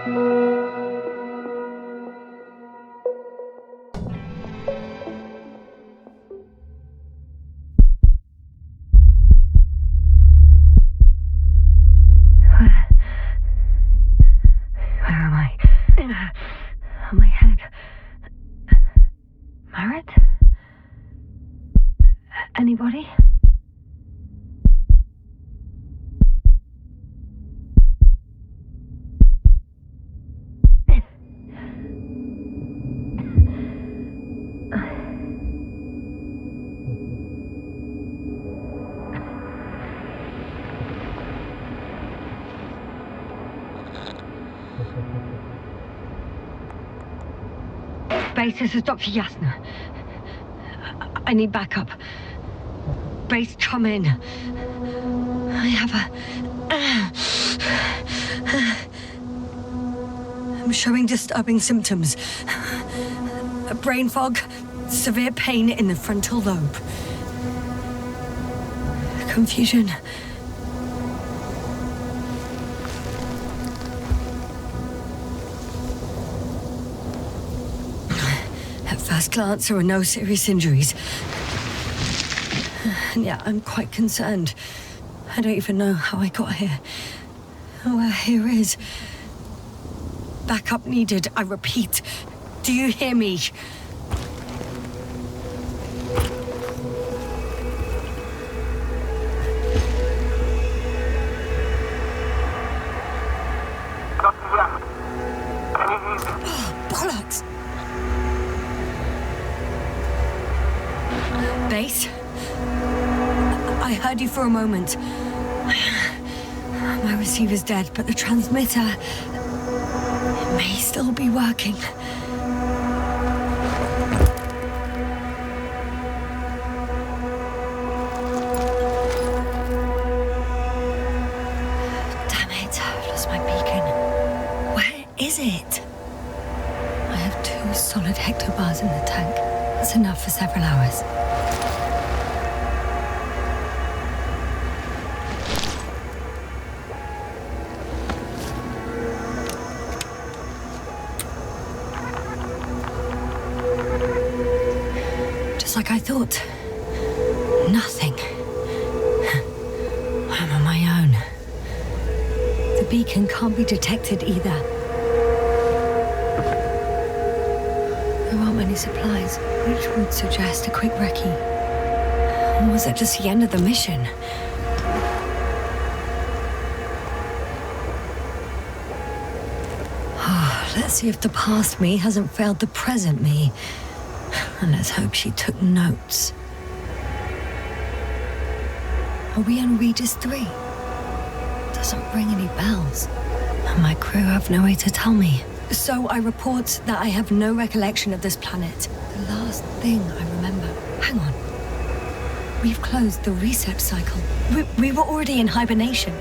My head. Marriott? Anybody? Base, this is Dr. Yasna. I need backup. Base, come in. I have I'm showing disturbing symptoms. A brain fog, severe pain in the frontal lobe. Confusion. At first glance, there are no serious injuries. And yet, I'm quite concerned. I don't even know how I got here. Where here is. Backup needed, I repeat. Do you hear me? Bollocks! Base? I heard you for a moment. My receiver's dead, but the transmitter may still be working. Damn it, I've lost my beacon. Where is it? I have 2 solid hectobars in the tank. That's enough for several hours. Like I thought. Nothing. I'm on my own. The beacon can't be detected either. There aren't many supplies, which would suggest a quick recce. Or was it just the end of the mission? Let's see if the past me hasn't failed the present me. And let's hope she took notes. Are we on Regis 3? Doesn't ring any bells. And my crew have no way to tell me. So I report that I have no recollection of this planet. The last thing I remember. Hang on. We've closed the reset cycle. We were already in hibernation.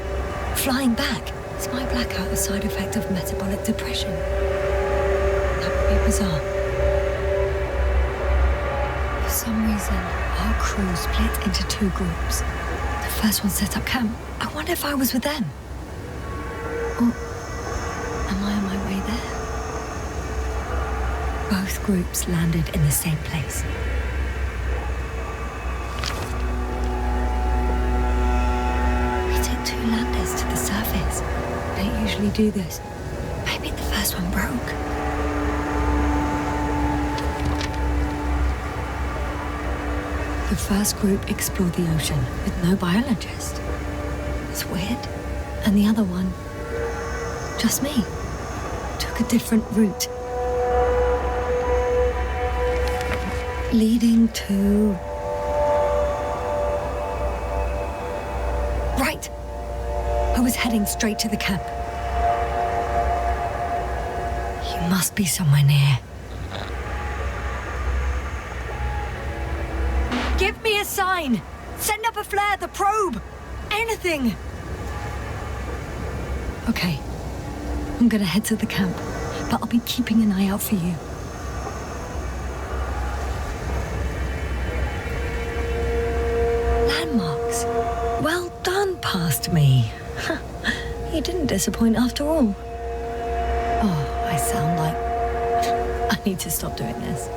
Flying back. Is my blackout a side effect of metabolic depression? That would be bizarre. For some reason, our crew split into 2 groups. The first one set up camp. I wonder if I was with them. Or am I on my way there? Both groups landed in the same place. We took 2 landers to the surface. We don't usually do this. Maybe the first one broke. The first group explored the ocean with no biologist. It's weird. And the other one, just me, took a different route. Leading to... Right! I was heading straight to the camp. You must be somewhere near. Give me a sign! Send up a flare, the probe! Anything! Okay. I'm gonna head to the camp, but I'll be keeping an eye out for you. Landmarks. Well done, past me. You didn't disappoint after all. I sound like I need to stop doing this.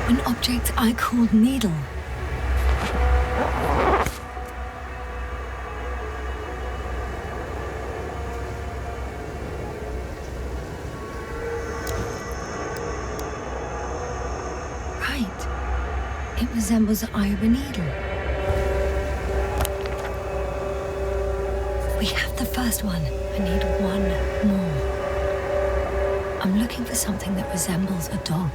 An object I called Needle. Right. It resembles the eye of a needle. We have the first one. I need one more. I'm looking for something that resembles a dog.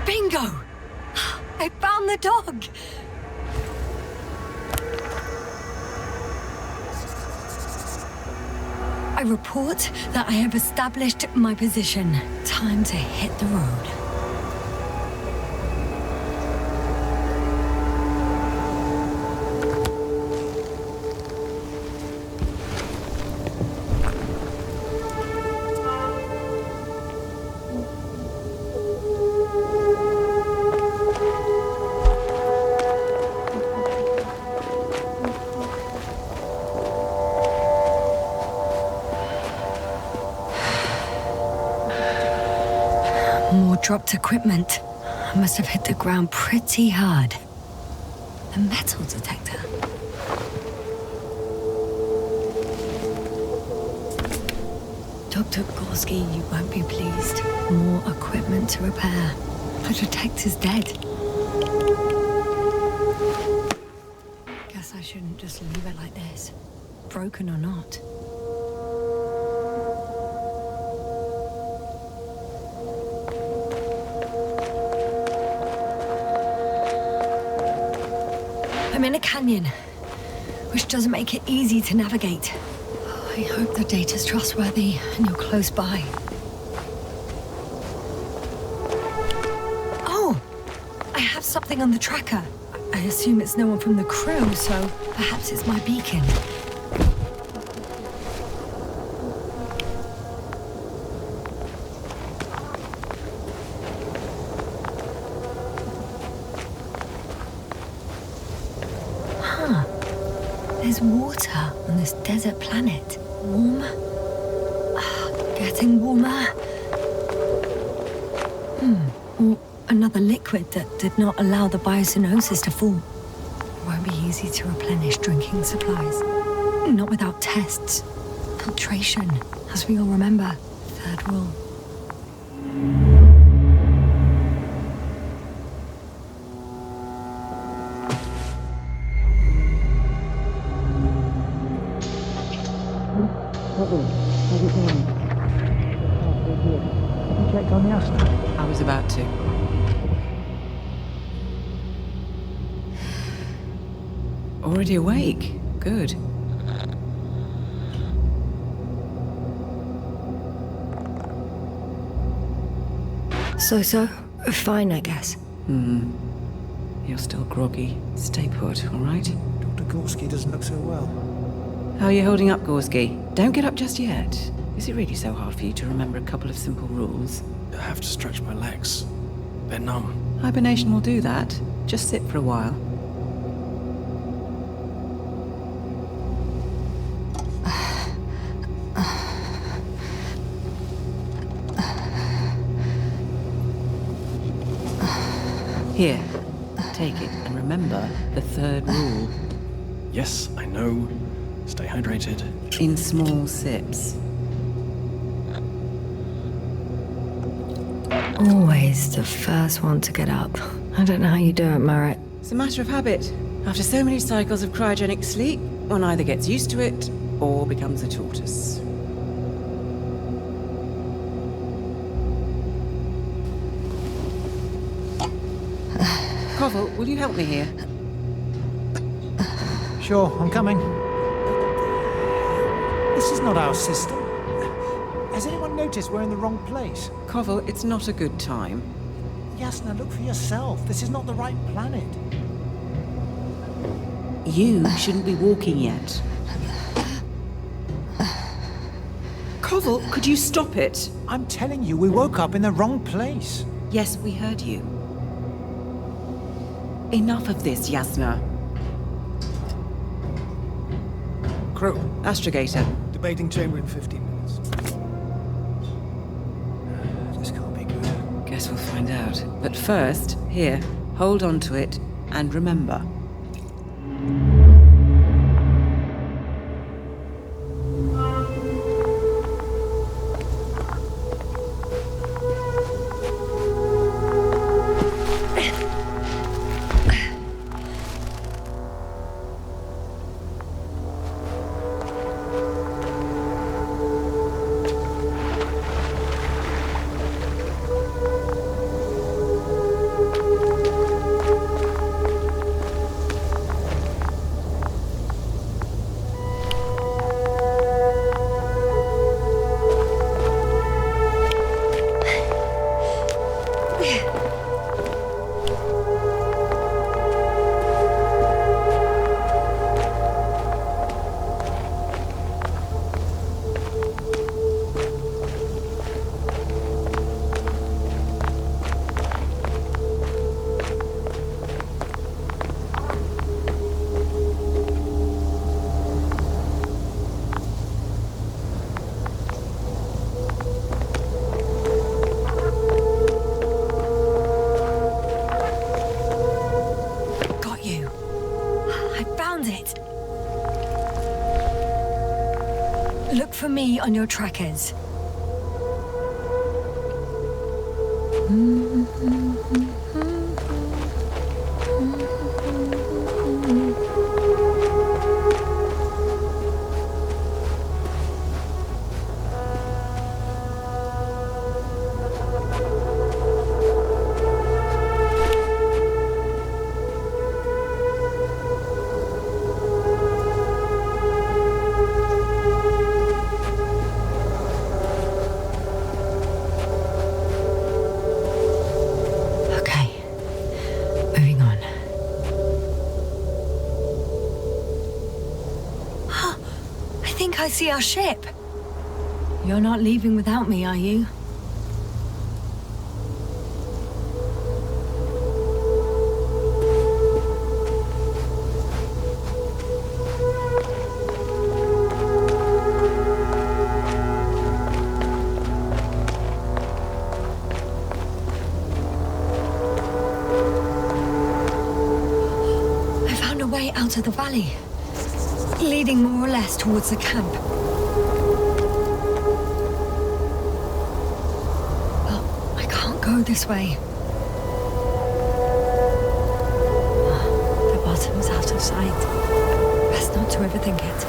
Bingo! I found the dog! I report that I have established my position. Time to hit the road. More dropped equipment. I must have hit the ground pretty hard. A metal detector. Dr. Gorski, you won't be pleased. More equipment to repair. The detector's dead. Guess I shouldn't just leave it like this. Broken or not. I'm in a canyon, which doesn't make it easy to navigate. I hope the data's trustworthy and you're close by. Oh! I have something on the tracker. I assume it's no one from the crew, so perhaps it's my beacon. There's water on this desert planet. Warm. Getting warmer. Or another liquid that did not allow the biocenosis to fall. Won't be easy to replenish drinking supplies. Not without tests. Filtration, as we all remember. Third rule. I was about to. Already awake? Good. So, fine, I guess. You're still groggy. Stay put, all right? Dr. Gorski doesn't look so well. How are you holding up, Gorski? Don't get up just yet. Is it really so hard for you to remember a couple of simple rules? I have to stretch my legs. They're numb. Hibernation will do that. Just sit for a while. Here, take it and remember the third rule. Yes, I know. Stay hydrated. In small sips. Always the first one to get up. I don't know how you do it, Merritt. It's a matter of habit. After so many cycles of cryogenic sleep, one either gets used to it or becomes a tortoise. Koval, will you help me here? Sure, I'm coming. This is not our system. Has anyone noticed we're in the wrong place? Koval, it's not a good time. Yasna, look for yourself. This is not the right planet. You shouldn't be walking yet. Koval, could you stop it? I'm telling you, we woke up in the wrong place. Yes, we heard you. Enough of this, Yasna. Crew, Astrogator. debating chamber in 15 minutes. This can't be good. Guess we'll find out. But first, here, hold on to it and remember. Look for me on your trackers. I see our ship. You're not leaving without me, are you? I found a way out of the valley, leading more or less towards the camp. But I can't go this way. The bottom's out of sight. Best not to overthink it.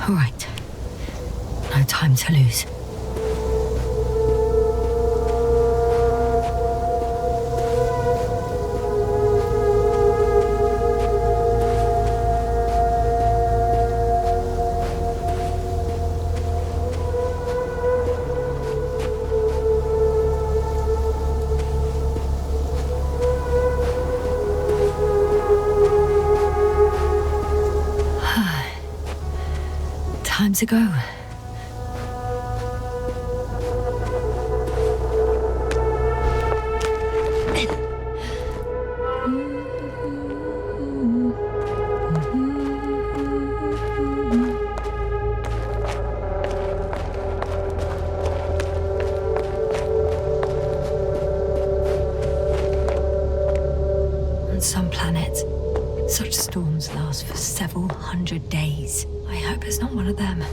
All right. No time to lose. Time to go. On some planets, such storms last for several hundred days. I hope it's not one of them.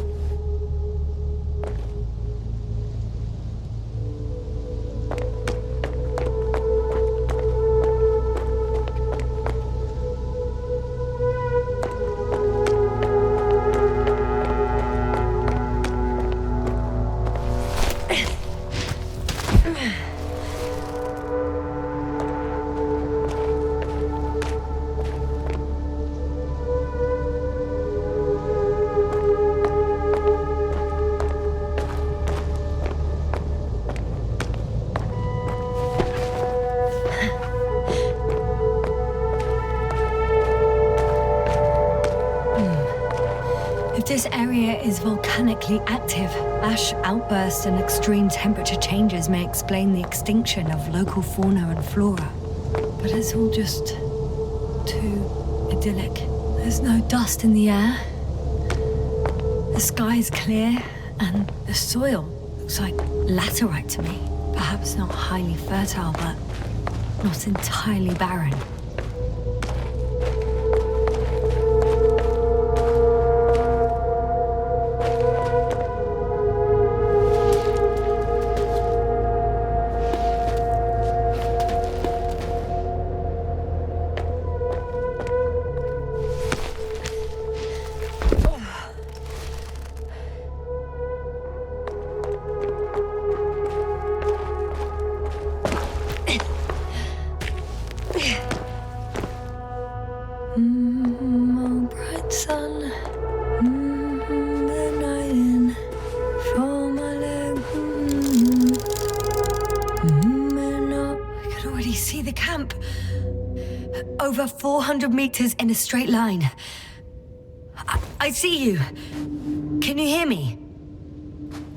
This area is volcanically active. Ash outbursts and extreme temperature changes may explain the extinction of local fauna and flora. But it's all just too idyllic. There's no dust in the air. The sky is clear, and the soil looks like laterite to me. Perhaps not highly fertile, but not entirely barren. Over 400 meters in a straight line. I see you. Can you hear me?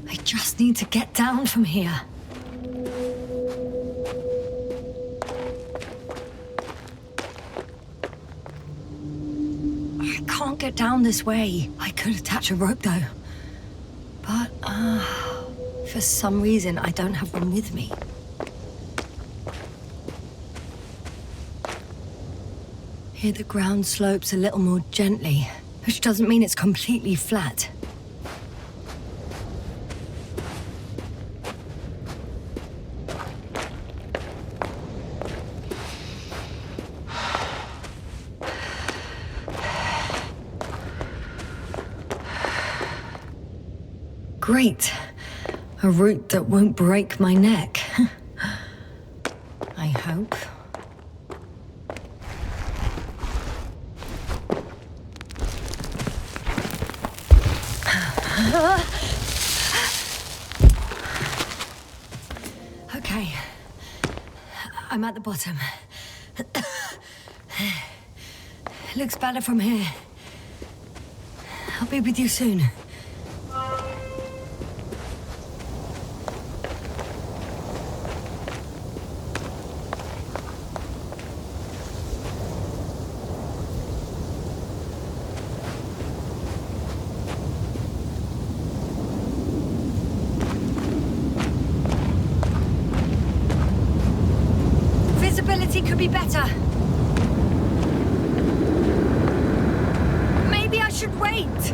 I just need to get down from here. I can't get down this way. I could attach a rope though. But, for some reason I don't have one with me. Here the ground slopes a little more gently, which doesn't mean it's completely flat. Great. A route that won't break my neck. I hope. Okay, I'm at the bottom. Looks better from here. I'll be with you soon. Could be better. Maybe I should wait. But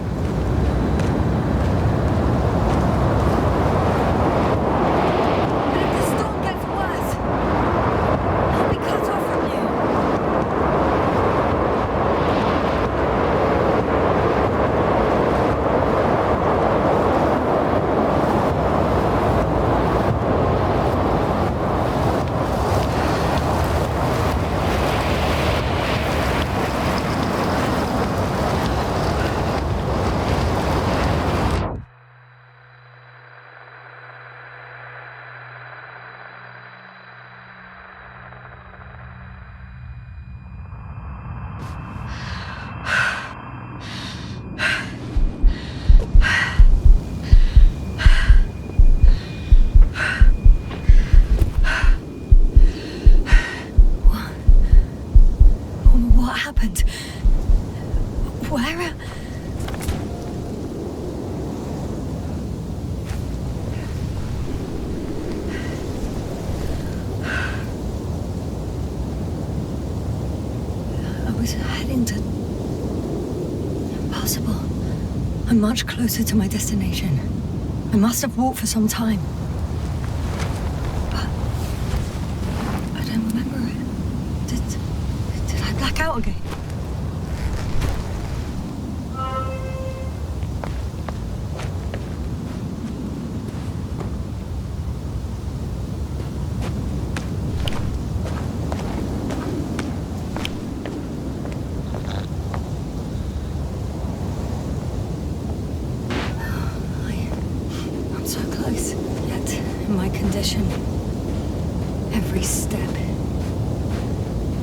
if the storm gets worse, I'll be cut off from you. I'm much closer to my destination. I must have walked for some time. But I don't remember it. Did I black out again? Every step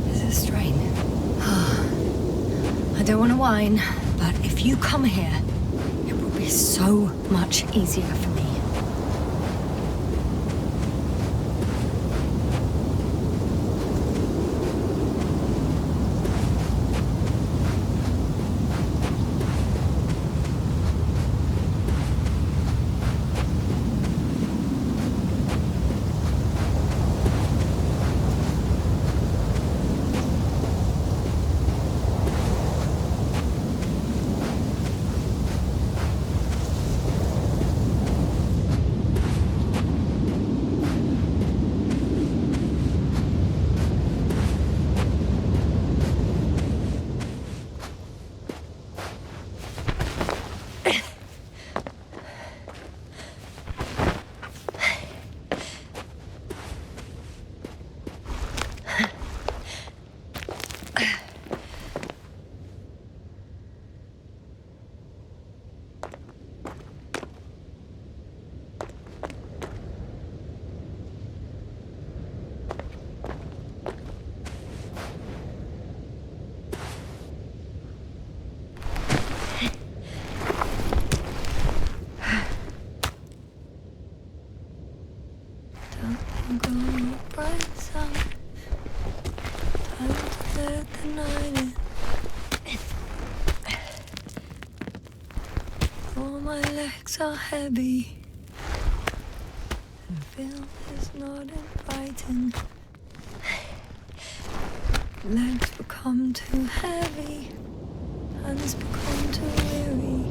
is a strain. I don't want to whine, but if you come here is so much easier for me. Are heavy. The film is not inviting. Legs become too heavy. Hands become too weary.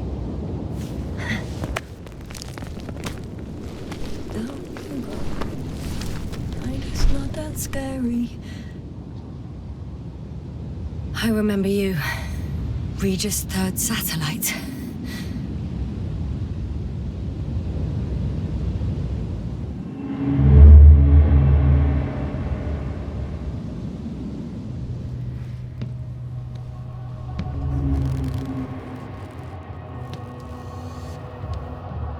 Down you go. Night is not that scary. I remember you. Regis' third satellite.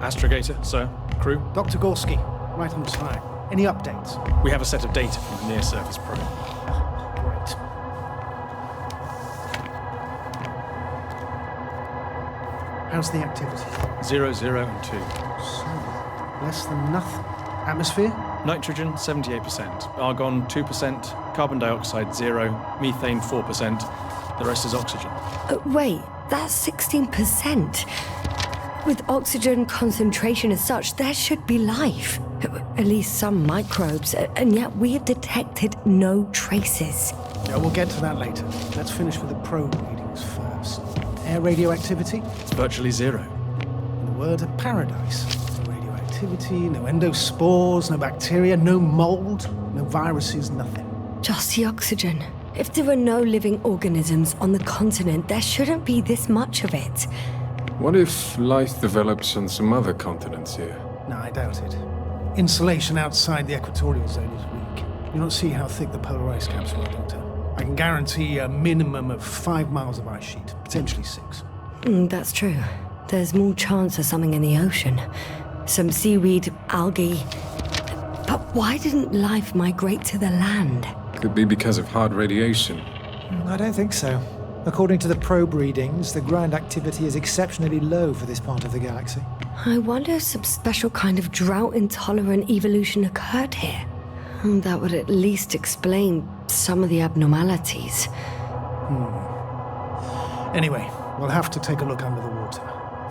Astrogator, sir. Crew. Dr. Gorski, right on time. Any updates? We have a set of data from the near-surface probe. Great. How's the activity? 0, 0, and 2. So, less than nothing. Atmosphere? Nitrogen, 78%. Argon, 2%. Carbon dioxide, 0. Methane, 4%. The rest is oxygen. Wait, that's 16%. With oxygen concentration as such, there should be life. At least some microbes, and yet we have detected no traces. Yeah, we'll get to that later. Let's finish with the probe readings first. Air radioactivity? It's virtually 0. In a word, a paradise. No radioactivity, no endospores, no bacteria, no mold, no viruses, nothing. Just the oxygen. If there are no living organisms on the continent, there shouldn't be this much of it. What if life develops on some other continents here? No, I doubt it. Insulation outside the equatorial zone is weak. You don't see how thick the polar ice caps were, Doctor. I can guarantee a minimum of 5 miles of ice sheet, potentially 6. That's true. There's more chance of something in the ocean. Some seaweed, algae. But why didn't life migrate to the land? Could be because of hard radiation. I don't think so. According to the probe readings, the ground activity is exceptionally low for this part of the galaxy. I wonder if some special kind of drought-intolerant evolution occurred here. That would at least explain some of the abnormalities. Anyway, we'll have to take a look under the water.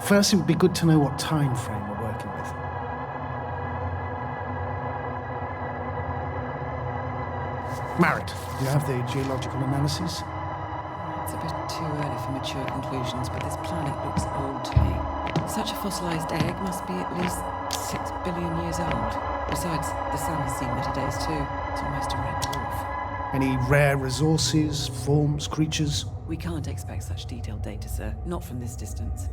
First, it would be good to know what time frame we're working with. Marit, you have the geological analyses? It's a bit too early for mature conclusions, but this planet looks old to me. Such a fossilized egg must be at least 6 billion years old. Besides, the sun has seen better days too. It's almost a red dwarf. Any rare resources, forms, creatures? We can't expect such detailed data, sir. Not from this distance.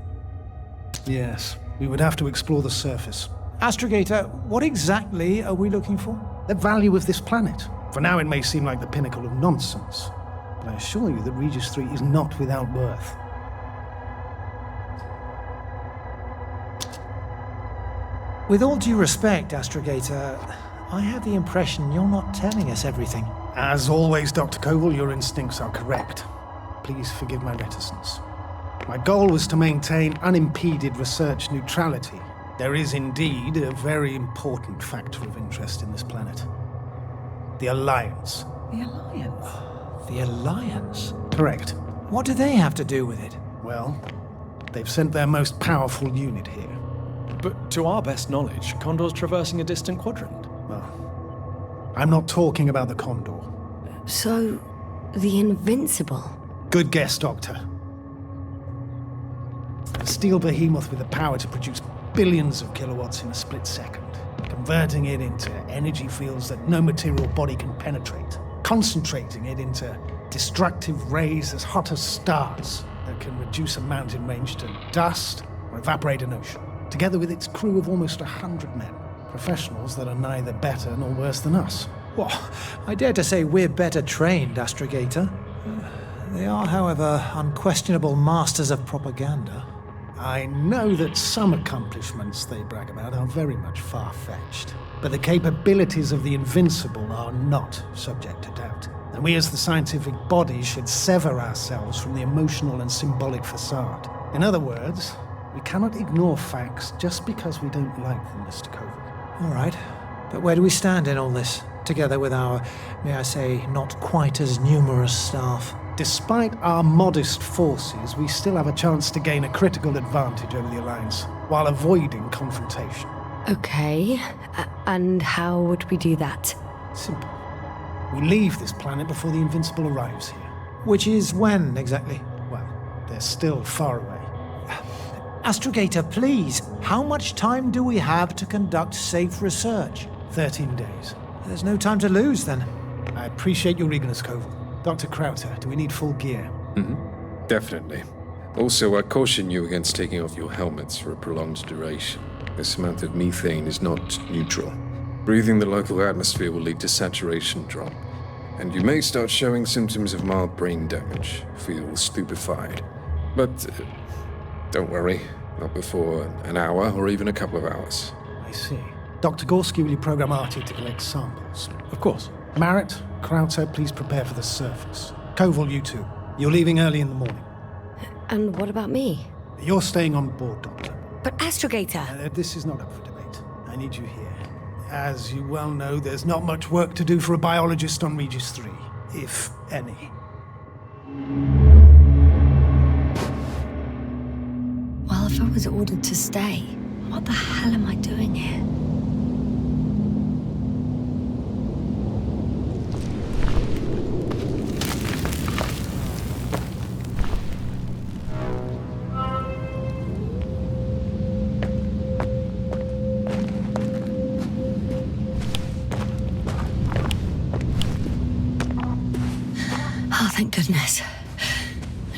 Yes, we would have to explore the surface. Astrogator, what exactly are we looking for? The value of this planet. For now, it may seem like the pinnacle of nonsense, but I assure you that Regis 3 is not without worth. With all due respect, Astrogator, I have the impression you're not telling us everything. As always, Dr. Koval, your instincts are correct. Please forgive my reticence. My goal was to maintain unimpeded research neutrality. There is indeed a very important factor of interest in this planet. The Alliance. The Alliance? The Alliance? Correct. What do they have to do with it? Well, they've sent their most powerful unit here. But to our best knowledge, Condor's traversing a distant quadrant. Well, I'm not talking about the Condor. So, the Invincible. Good guess, Doctor. A steel behemoth with the power to produce billions of kilowatts in a split second, converting it into energy fields that no material body can penetrate, concentrating it into destructive rays as hot as stars that can reduce a mountain range to dust or evaporate an ocean, together with its crew of almost 100 men, professionals that are neither better nor worse than us. Well, I dare to say we're better trained, Astrogator. They are, however, unquestionable masters of propaganda. I know that some accomplishments they brag about are very much far-fetched, but the capabilities of the Invincible are not subject to doubt. And we as the scientific body should sever ourselves from the emotional and symbolic facade. In other words, we cannot ignore facts just because we don't like them, Mr. Koval. All right, but where do we stand in all this, together with our, may I say, not quite as numerous staff? Despite our modest forces, we still have a chance to gain a critical advantage over the Alliance, while avoiding confrontation. Okay, and how would we do that? Simple. We leave this planet before the Invincible arrives here. Which is when, exactly? Well, they're still far away. Astrogator, please, how much time do we have to conduct safe research? 13 days. There's no time to lose, then. I appreciate your eagerness, Koval. Dr. Krauter, do we need full gear? Definitely. Also, I caution you against taking off your helmets for a prolonged duration. This amount of methane is not neutral. Breathing the local atmosphere will lead to saturation drop, and you may start showing symptoms of mild brain damage, feel stupefied. But don't worry, not before an hour or even a couple of hours. I see. Dr. Gorski, will you program Artie to collect samples? Of course. Marrett, Krauter, please prepare for the surface. Koval, you too. You're leaving early in the morning. And what about me? You're staying on board, Doctor. But Astrogator! This is not up for debate. I need you here. As you well know, there's not much work to do for a biologist on Regis 3, if any. Well, if I was ordered to stay, what the hell am I doing here? Oh, thank goodness.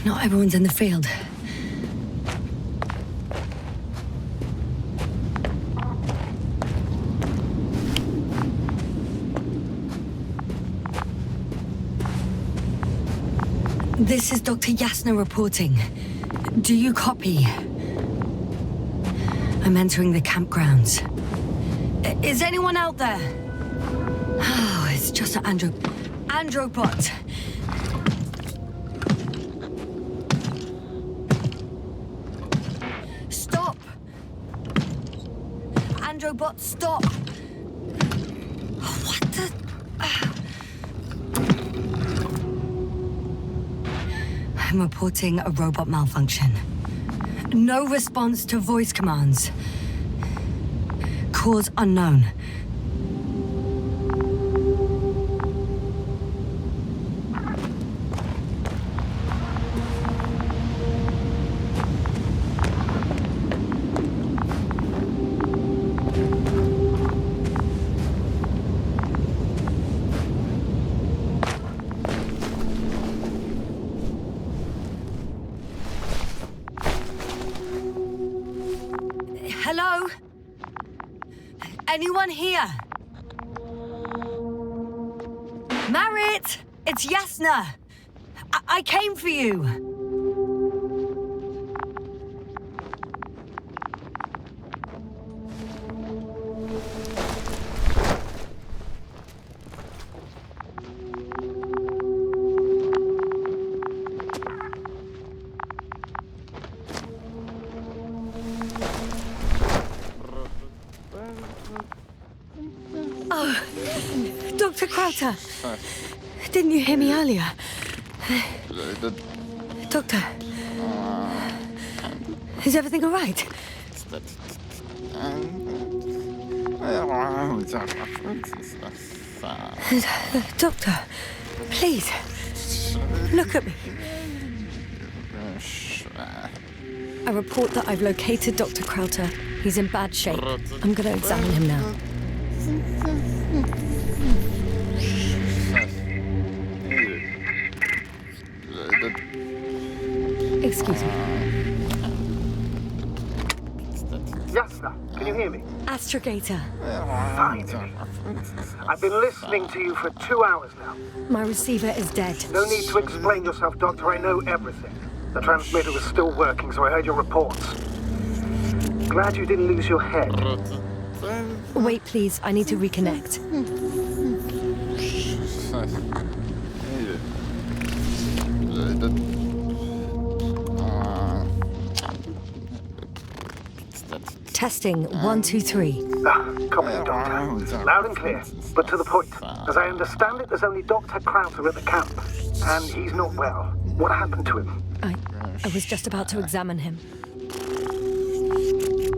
Not everyone's in the field. This is Dr. Yasna reporting. Do you copy? I'm entering the campgrounds. Is anyone out there? Oh, it's just an Andropod. Stop! Androbot, stop! What the... I'm reporting a robot malfunction. No response to voice commands. Cause unknown. Hello? Anyone here? Marrett! It's Yasna! I came for you! Dr. Crowther! Didn't you hear me earlier? Doctor? Is everything all right? Doctor, please, look at me. I report that I've located Dr. Crowther. He's in bad shape. I'm going to examine him now. Excuse me. Yes, sir. Can you hear me? Astrogator. Fine. I've been listening to you for 2 hours now. My receiver is dead. No need to explain yourself, Doctor. I know everything. The transmitter was still working, so I heard your reports. Glad you didn't lose your head. Wait, please. I need to reconnect. Testing 1, 2, 3. Copy, Doctor. Loud and clear, but to the point. As I understand it, there's only Dr. Crowther at the camp, and he's not well. What happened to him? I was just about to examine him.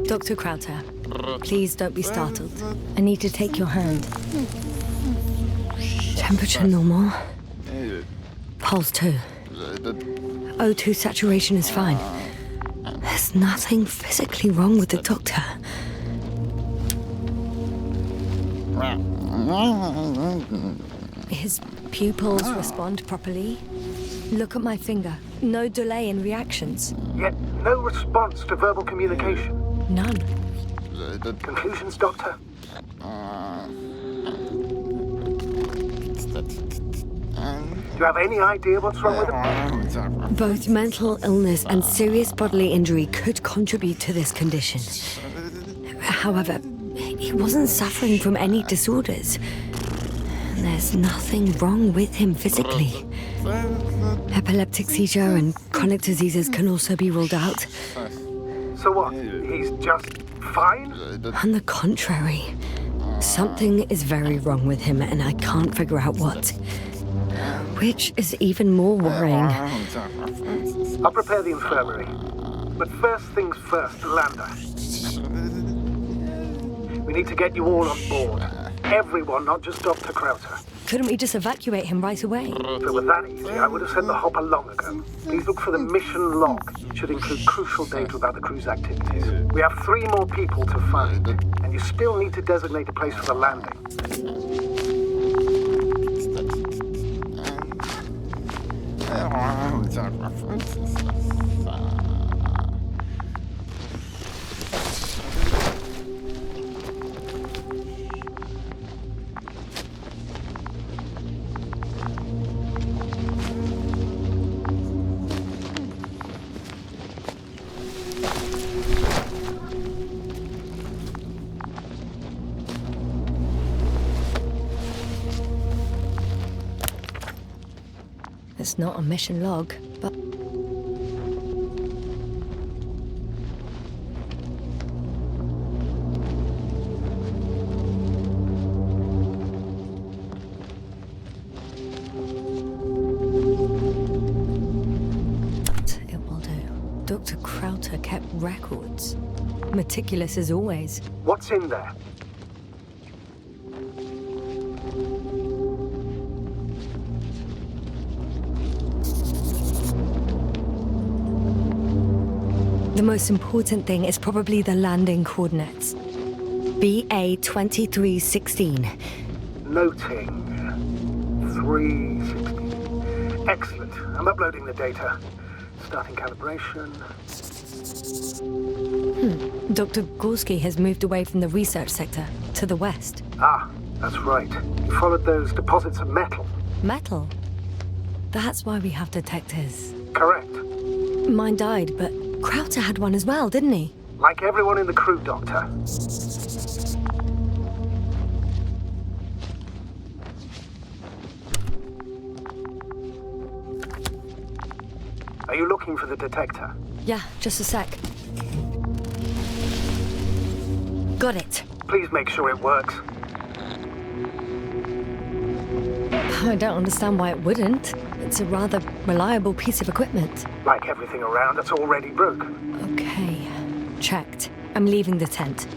Dr. Crowther, please don't be startled. I need to take your hand. Temperature normal. Pulse 2. O2 saturation is fine. There's nothing physically wrong with the doctor. His pupils respond properly. Look at my finger. No delay in reactions. Yet no response to verbal communication. None. Conclusions, Doctor? Do you have any idea what's wrong with him? Both mental illness and serious bodily injury could contribute to this condition. However, he wasn't suffering from any disorders. There's nothing wrong with him physically. Epileptic seizure and chronic diseases can also be ruled out. So what? He's just fine? On the contrary, something is very wrong with him and I can't figure out what. Which is even more worrying. I'll prepare the infirmary. But first things first, the lander. We need to get you all on board. Everyone, not just Dr. Crowther. Couldn't we just evacuate him right away? If it were that easy, I would have sent the hopper long ago. Please look for the mission log. It should include crucial data about the crew's activities. We have 3 more people to find, and you still need to designate a place for the landing. It's not a mission log, but... It will do. Dr. Crowther kept records. Meticulous as always. What's in there? The most important thing is probably the landing coordinates. BA 2316. Noting. 316. Excellent. I'm uploading the data. Starting calibration. Dr. Gorski has moved away from the research sector to the west. Ah, that's right. You followed those deposits of metal. Metal? That's why we have detectors. Correct. Mine died, but Crowther had one as well, didn't he? Like everyone in the crew, Doctor. Are you looking for the detector? Yeah, just a sec. Got it. Please make sure it works. I don't understand why it wouldn't. It's a rather reliable piece of equipment. Like everything around that's already broke. Okay, checked. I'm leaving the tent.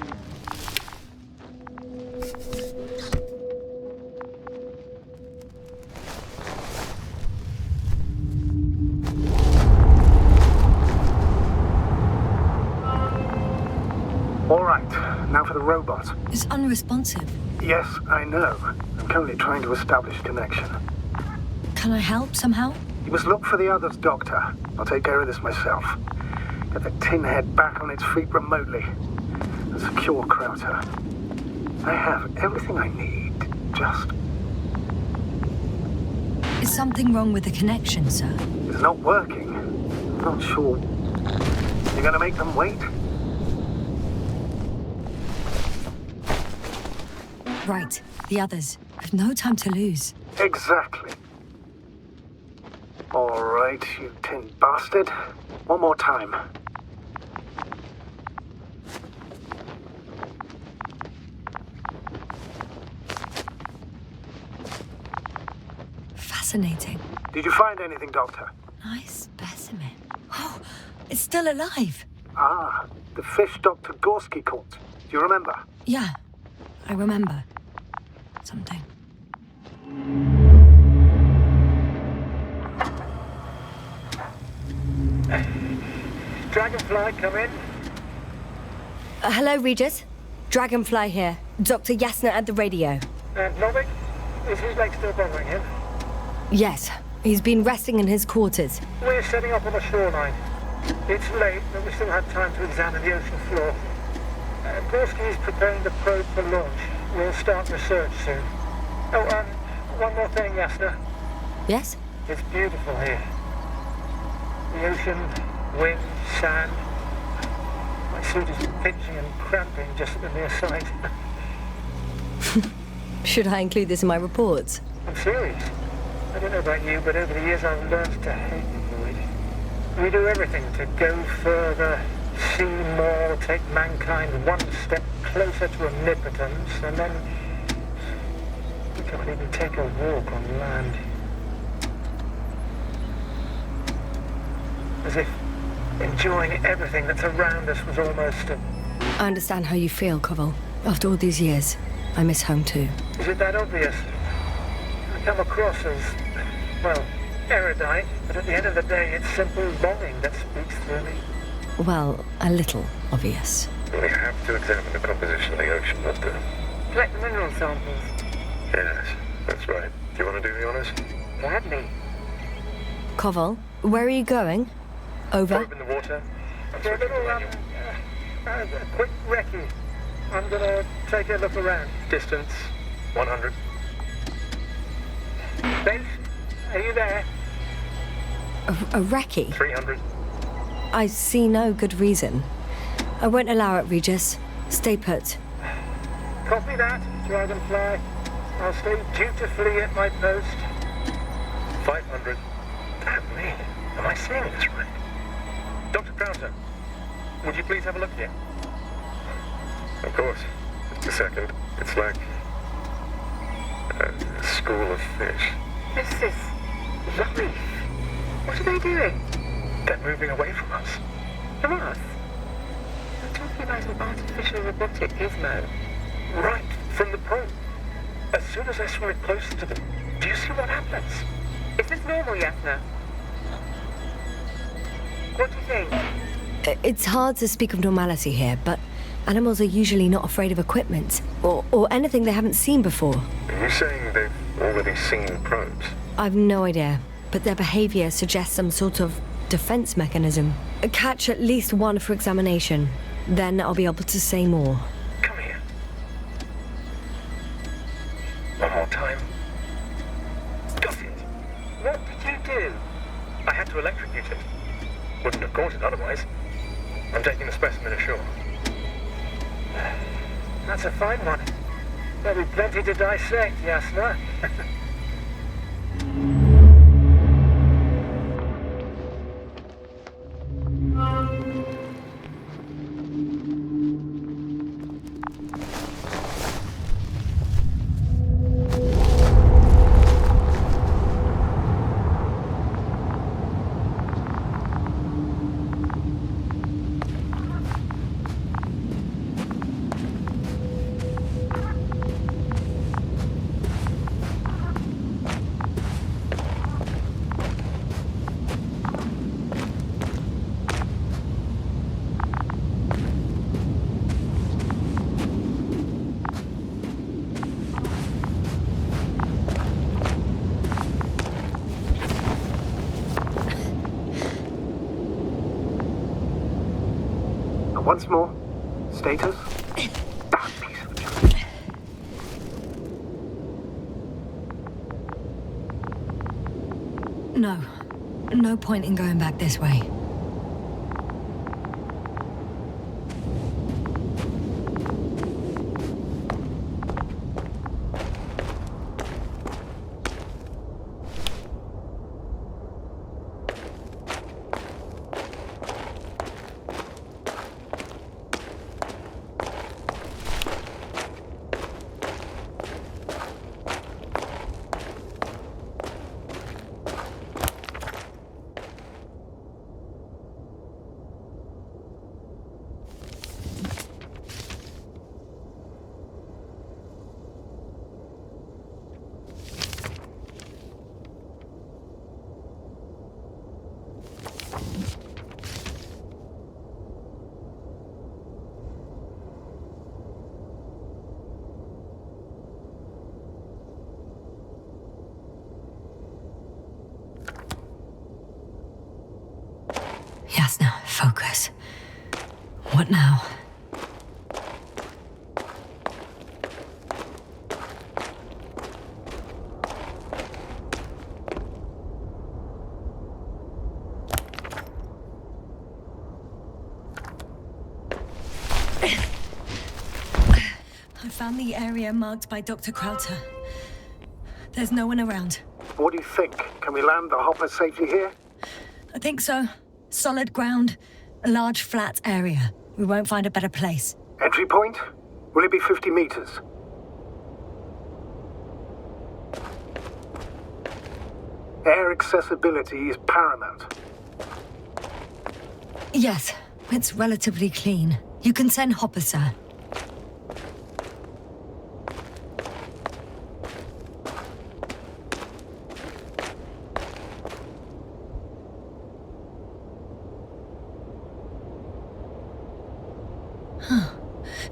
All right, now for the robot. It's unresponsive. Yes, I know. I'm currently trying to establish connection. Can I help somehow? You must look for the others, Doctor. I'll take care of this myself. Get the tin head back on its feet remotely. And secure Krauter. I have everything I need. Just... Is something wrong with the connection, sir? It's not working. I'm not sure. You're gonna make them wait? Right, the others. I've no time to lose. Exactly. All right, you tin bastard. One more time. Fascinating. Did you find anything, Doctor? Nice specimen. Oh, it's still alive. Ah, the fish Dr. Gorski caught. Do you remember? Yeah, I remember. Something. Dragonfly, come in. Hello, Regis. Dragonfly here. Dr. Yasna at the radio. Novik, is his leg still bothering him? Yes, he's been resting in his quarters. We're setting up on the shoreline. It's late, but we still have time to examine the ocean floor. Gorski is preparing the probe for launch. We'll start research soon. Oh, one more thing, Yasna. Yes? It's beautiful here. The ocean, wind, sand. My suit is pinching and cramping just at the mere sight. Should I include this in my reports? I'm serious. I don't know about you, but over the years I've learned to hate the void. We do everything to go further, see more, take mankind one step closer to omnipotence, and then we can't even take a walk on land. As if enjoying everything that's around us was almost a... I understand how you feel, Koval. After all these years, I miss home too. Is it that obvious? I come across as, well, erudite, but at the end of the day, it's simple longing that speaks through me. Well, a little obvious. We have to examine the composition of the ocean, not to... Collect the mineral samples. Yes, that's right. Do you want to do the honors? Gladly. Koval, where are you going? Over? Probe in the water. For a little, a quick recce. I'm gonna take a look around. Distance, 100. Base, are you there? A recce? 300. I see no good reason. I won't allow it, Regis. Stay put. Copy that, Dragonfly. I'll stay dutifully at my post. 500. Damn me. Am I saying this right? Dr. Krauter, would you please have a look here? Of course. Just a second. It's like a school of fish. This is life. What are they doing? They're moving away from us. From us? I'm talking about an artificial robotic gizmo. Right, from the probe. As soon as I swim it closer to them, do you see what happens? Is this normal, Yasna? What do you think? It's hard to speak of normality here, but animals are usually not afraid of equipment or anything they haven't seen before. Are you saying they've already seen probes? I've no idea, but their behavior suggests some sort of defense mechanism. Catch at least one for examination. Then I'll be able to say more. Come here. One more time. Got it. What did you do? I had to electrocute it. Wouldn't have caught it otherwise. I'm taking the specimen ashore. That's a fine one. There'll be plenty to dissect, Yasna. Once more. Status? That piece of junk. No. No point in going back this way. Yasna, focus. What now? I found the area marked by Dr. Krauter. There's no one around. What do you think? Can we land the hopper safely here? I think so. Solid ground, a large flat area. We won't find a better place. Entry point? Will it be 50 meters? Air accessibility is paramount. Yes, it's relatively clean. You can send Hopper, sir.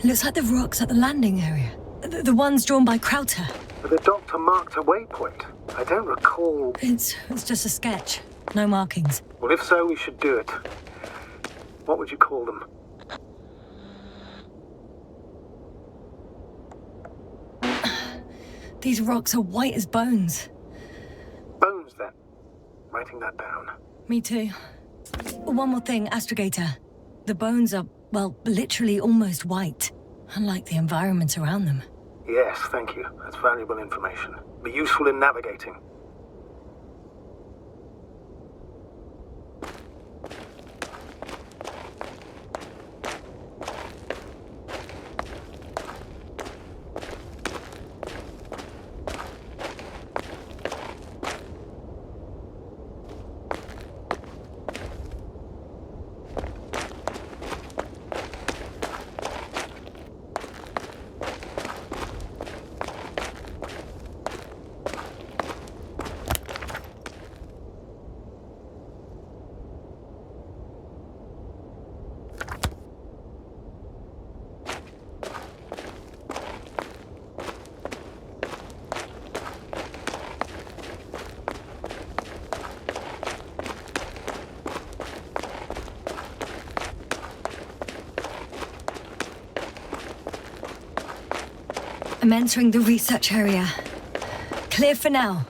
Looks like the rocks at the landing area. The ones drawn by Krauter. The doctor marked a waypoint. I don't recall... It's just a sketch. No markings. Well, if so, we should do it. What would you call them? These rocks are white as bones. Bones, then. Writing that down. Me too. One more thing, Astrogator. The bones are, well, literally almost white. Unlike the environment around them. Yes, thank you. That's valuable information. Be useful in navigating. I'm entering the research area. Clear for now.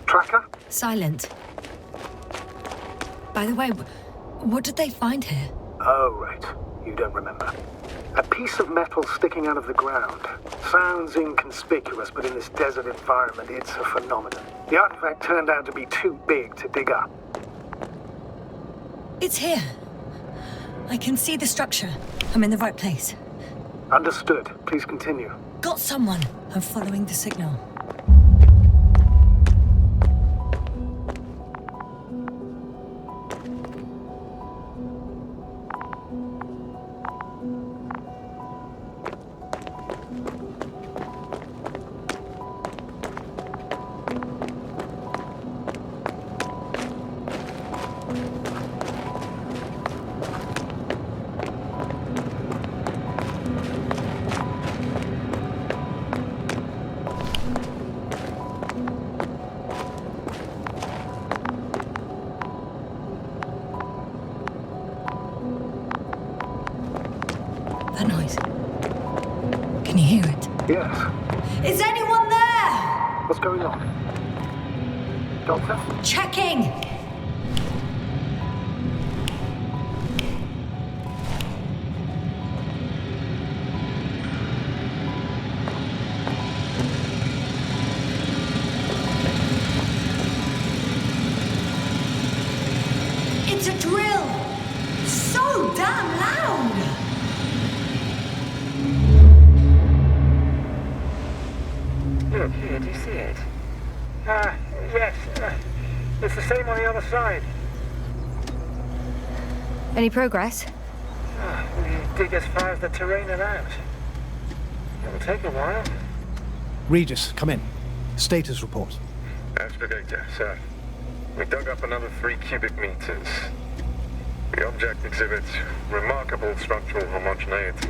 Tracker? Silent. By the way, what did they find here? Oh, right. You don't remember. A piece of metal sticking out of the ground. Sounds inconspicuous, but in this desert environment, it's a phenomenon. The artifact turned out to be too big to dig up. It's here. I can see the structure. I'm in the right place. Understood. Please continue. Got someone. I'm following the signal. Yes. Is anyone there? What's going on? Doctor? Checking! It's a drill! So damn loud! Look here, do you see it? Yes. It's the same on the other side. Any progress? We dig as far as the terrain allows. It'll take a while. Regis, come in. Status report. Astrogator, sir. We dug up another 3 cubic meters. The object exhibits remarkable structural homogeneity.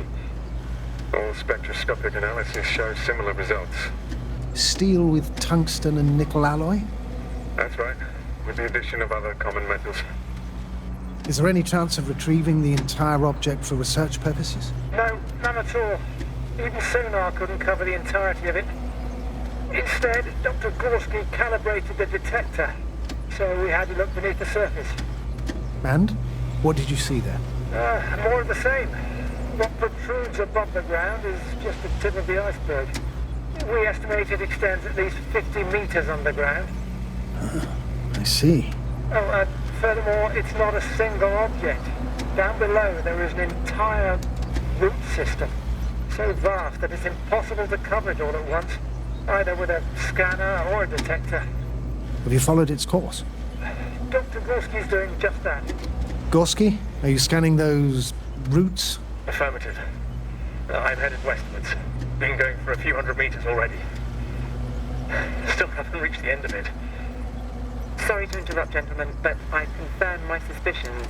All spectroscopic analysis shows similar results. Steel with tungsten and nickel alloy? That's right, with the addition of other common metals. Is there any chance of retrieving the entire object for research purposes? No, none at all. Even sonar couldn't cover the entirety of it. Instead, Dr. Gorski calibrated the detector, so we had to look beneath the surface. And? What did you see there? More of the same. What protrudes above the ground is just the tip of the iceberg. We estimate it extends at least 50 meters underground. I see. Furthermore, it's not a single object. Down below, there is an entire root system, so vast that it's impossible to cover it all at once, either with a scanner or a detector. Have you followed its course? Dr. Gorski's doing just that. Gorski, are you scanning those roots? Affirmative. I'm headed westwards. Been going for a few hundred meters already. Still haven't reached the end of it. Sorry to interrupt, gentlemen, but I confirm my suspicions.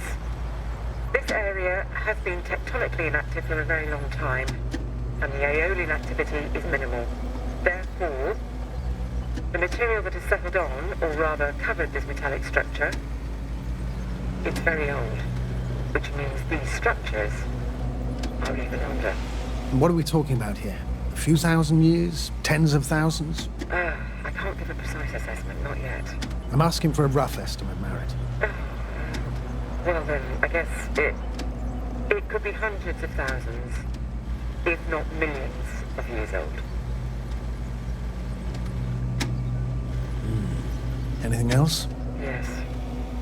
This area has been tectonically inactive for a very long time, and the aeolian activity is minimal. Therefore, the material that has settled on, or rather covered this metallic structure, it's very old, which means these structures are even older. And what are we talking about here? A few thousand years? Tens of thousands? I can't give a precise assessment, not yet. I'm asking for a rough estimate, Merritt. Well then, I guess it could be hundreds of thousands, if not millions of years old. Anything else? Yes.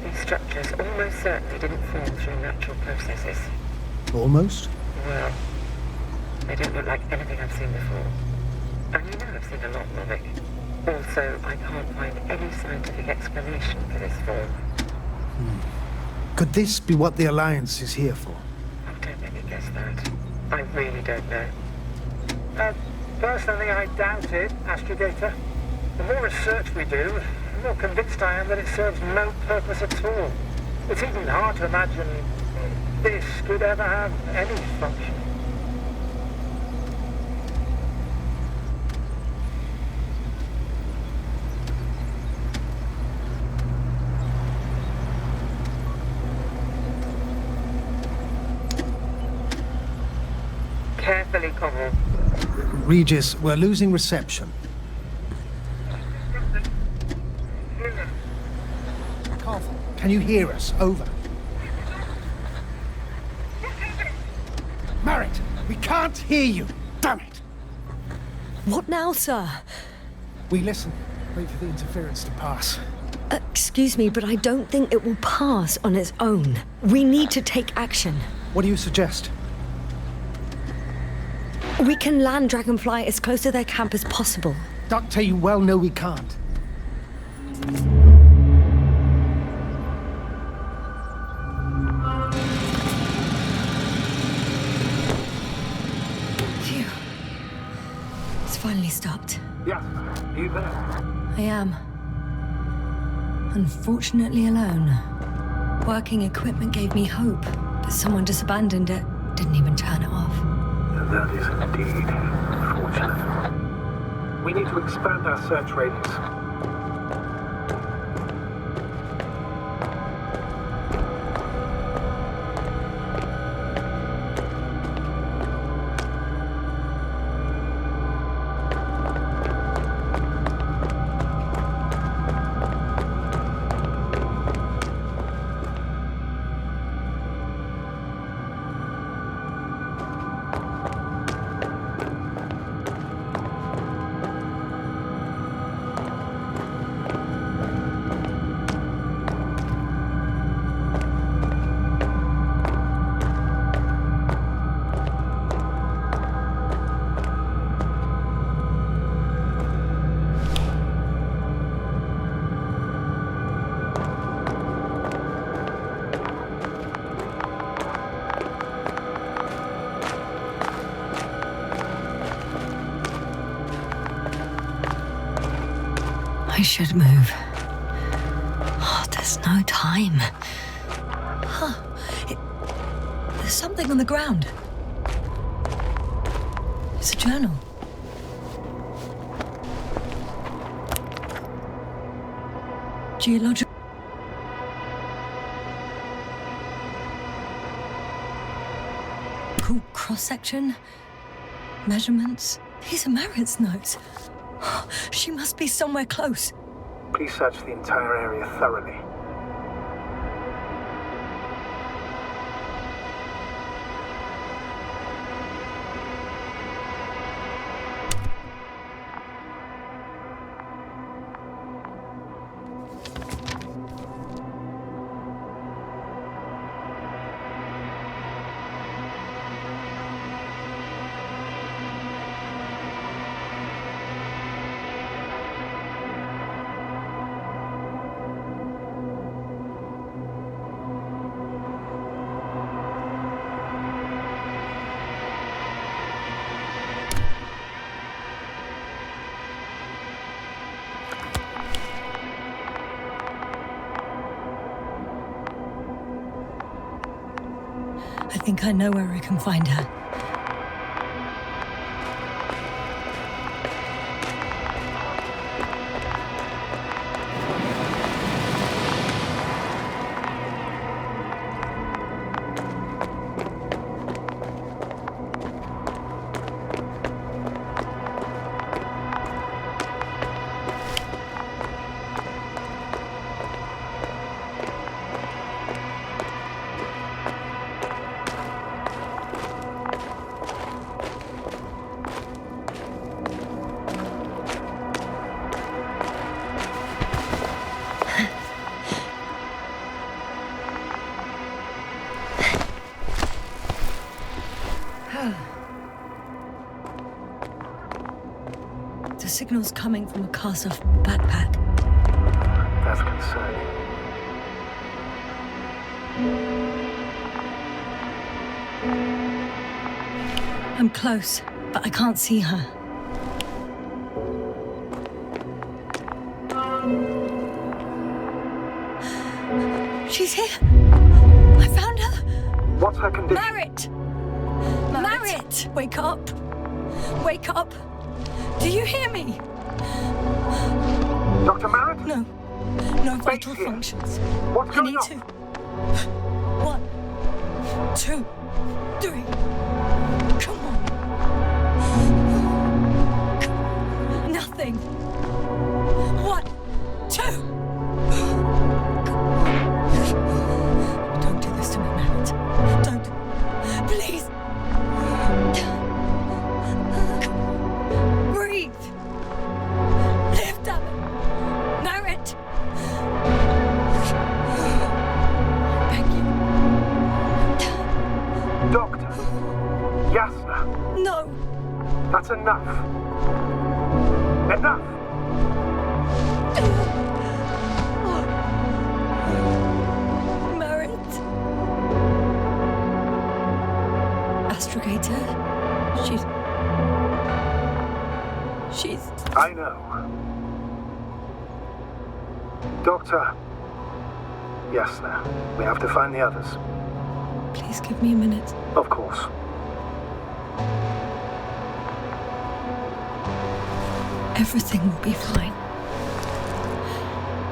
These structures almost certainly didn't form through natural processes. Almost? Well, they don't look like anything I've seen before. And you know I've seen a lot, Novik. Also, I can't find any scientific explanation for this form. Could this be what the Alliance is here for? Oh, don't make me guess that. I really don't know. Personally, I doubt it, Astrogator. The more research we do, the more convinced I am that it serves no purpose at all. It's even hard to imagine this could ever have any function. Carefully, Connell. Regis, we're losing reception. Carl, can you hear us? Over. Merritt, we can't hear you. Damn it. What now, sir? We listen. Wait for the interference to pass. Excuse me, but I don't think it will pass on its own. We need to take action. What do you suggest? We can land Dragonfly as close to their camp as possible. Doctor, you well know we can't. Phew. It's finally stopped. Yeah, you there? I am. Unfortunately alone. Working equipment gave me hope, but someone just abandoned it. Didn't even turn it off. That is indeed unfortunate. We need to expand our search radius. I should move. Oh, there's no time. There's something on the ground. It's a journal. Geological cross-section, measurements. These are Merritt's notes. She must be somewhere close. Please search the entire area thoroughly. I think I know where I can find her. The signal's coming from a cast-off backpack. That's concerning. I'm close, but I can't see her. She's here! I found her! What's her condition? Merritt! Merritt! Wake up! Wake up! Do you hear me? Dr. Merritt? No. No vital functions. What's I going need on? to. 1, 2, 3. Come on. Nothing. 1, 2. Don't do this to me, Merritt. Don't. Please. Breathe. Live, damn it. Merritt. Beg you. Doctor. Yasna. No. That's enough. Enough! Merritt. Astrogator. She's... I know. Doctor. Yasna. We have to find the others. Please give me a minute. Of course. Everything will be fine.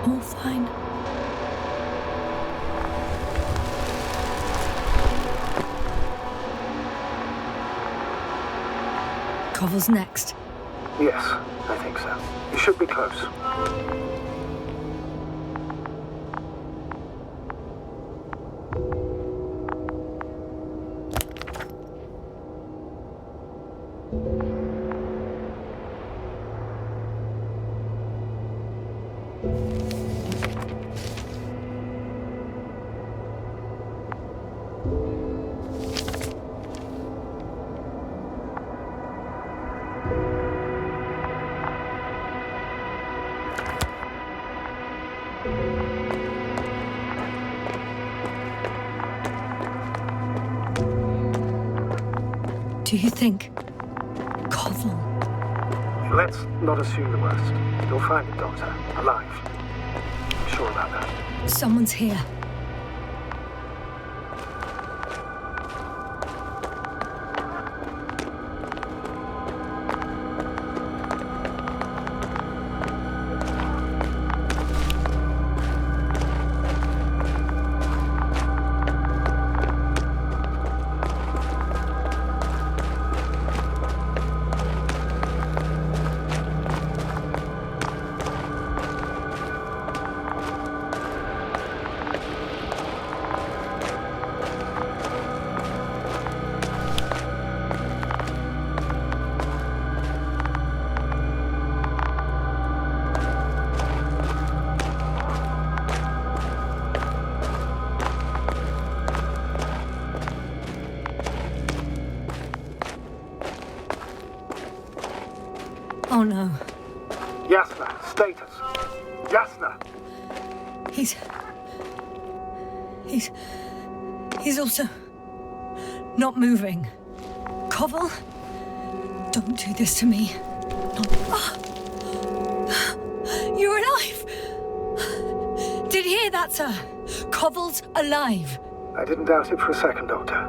All fine. Koval's next. Yes, I think so. You should be close. Do you think Koval? Let's not assume the worst. You'll find the Doctor alive. I'm sure about that. Someone's here. Oh no. Yasna, status. Yasna. He's also not moving. Koval? Don't do this to me. No. You're alive! Did you hear that, sir? Koval's alive. I didn't doubt it for a second, Doctor.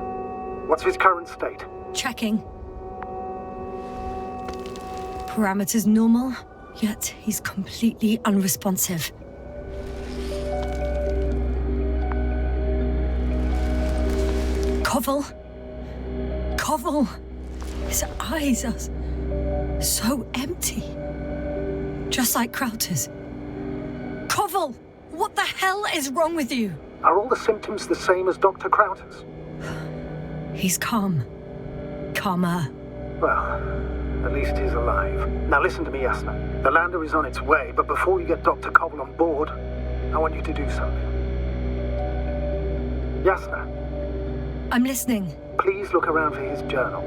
What's his current state? Checking. Parameters normal, yet he's completely unresponsive. Koval! His eyes are so empty. Just like Crowter's. Koval! What the hell is wrong with you? Are all the symptoms the same as Dr. Crowter's? He's calm. Calmer. Well, at least he's alive. Now listen to me, Yasna. The lander is on its way, but before you get Dr. Koval on board, I want you to do something. Yasna. I'm listening. Please look around for his journal.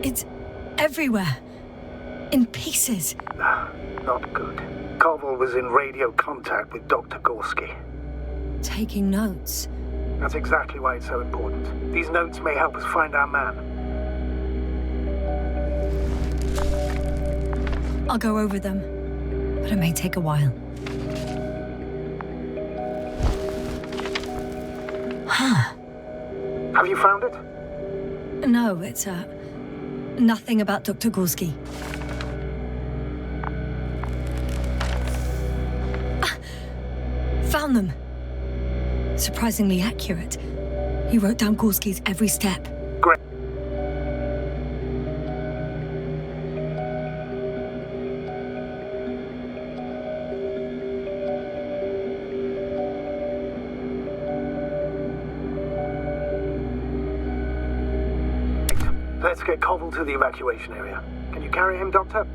It's everywhere. In pieces. Not good. Koval was in radio contact with Dr. Gorski. Taking notes. That's exactly why it's so important. These notes may help us find our man. I'll go over them, but it may take a while. Huh. Have you found it? No, it's, nothing about Dr. Gorski. Found them. Surprisingly accurate. He wrote down Gorski's every step. Great. Let's get Koval to the evacuation area. Can you carry him, Doctor?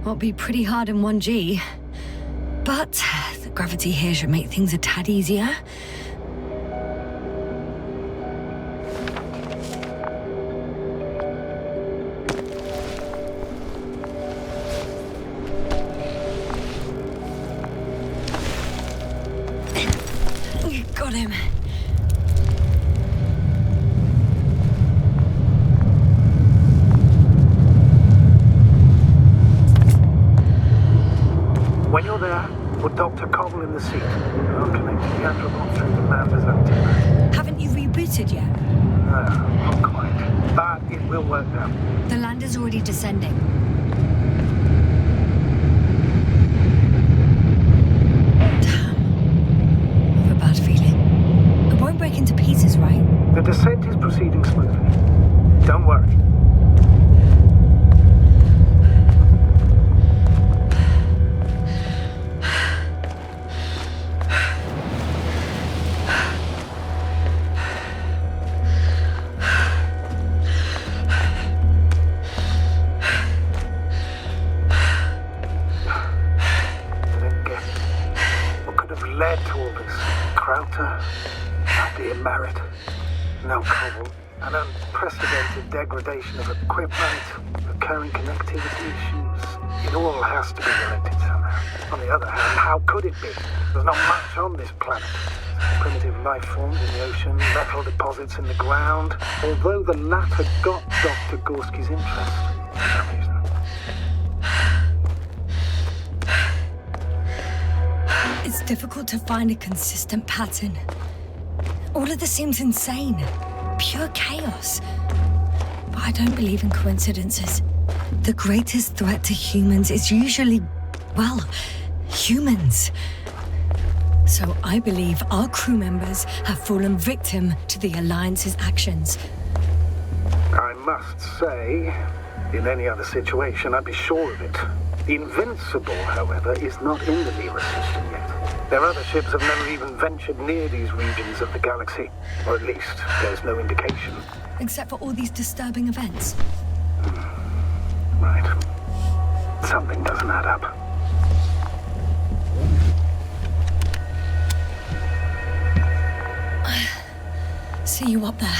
Won't be pretty hard in 1G. But the gravity here should make things a tad easier. Got him. When you're there, put Dr. Koval in the seat. I'll connect the Andromon through the lander's antenna. Haven't you rebooted yet? No, not quite. But it will work now. The lander's already descending. Damn. I have a bad feeling. It won't break into pieces, right? The descent is proceeding smoothly. Don't worry. Married. No Koval. An unprecedented degradation of equipment, recurring connectivity issues. It all has to be related somehow. On the other hand, how could it be? There's not much on this planet. primitive life forms in the ocean, metal deposits in the ground, although the latter got Dr. Gorski's interest for some reason. It's difficult to find a consistent pattern. All of this seems insane. Pure chaos. But I don't believe in coincidences. The greatest threat to humans is usually, well, humans. So I believe our crew members have fallen victim to the Alliance's actions. I must say, in any other situation, I'd be sure of it. The Invincible, however, is not in the Lyra system yet. Their other ships have never even ventured near these regions of the galaxy. Or at least, there's no indication. Except for all these disturbing events. Right. Something doesn't add up. See you up there.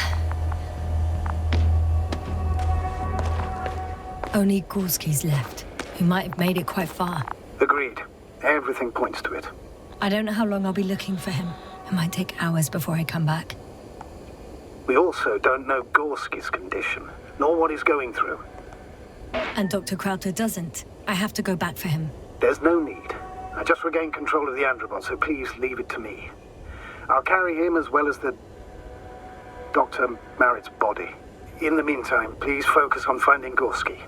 Only Gorski's left. He might have made it quite far. Agreed. Everything points to it. I don't know how long I'll be looking for him. It might take hours before I come back. We also don't know Gorski's condition, nor what he's going through. And Dr. Crowther doesn't. I have to go back for him. There's no need. I just regained control of the androbot, so please leave it to me. I'll carry him as well as the Dr. Merritt's body. In the meantime, please focus on finding Gorski.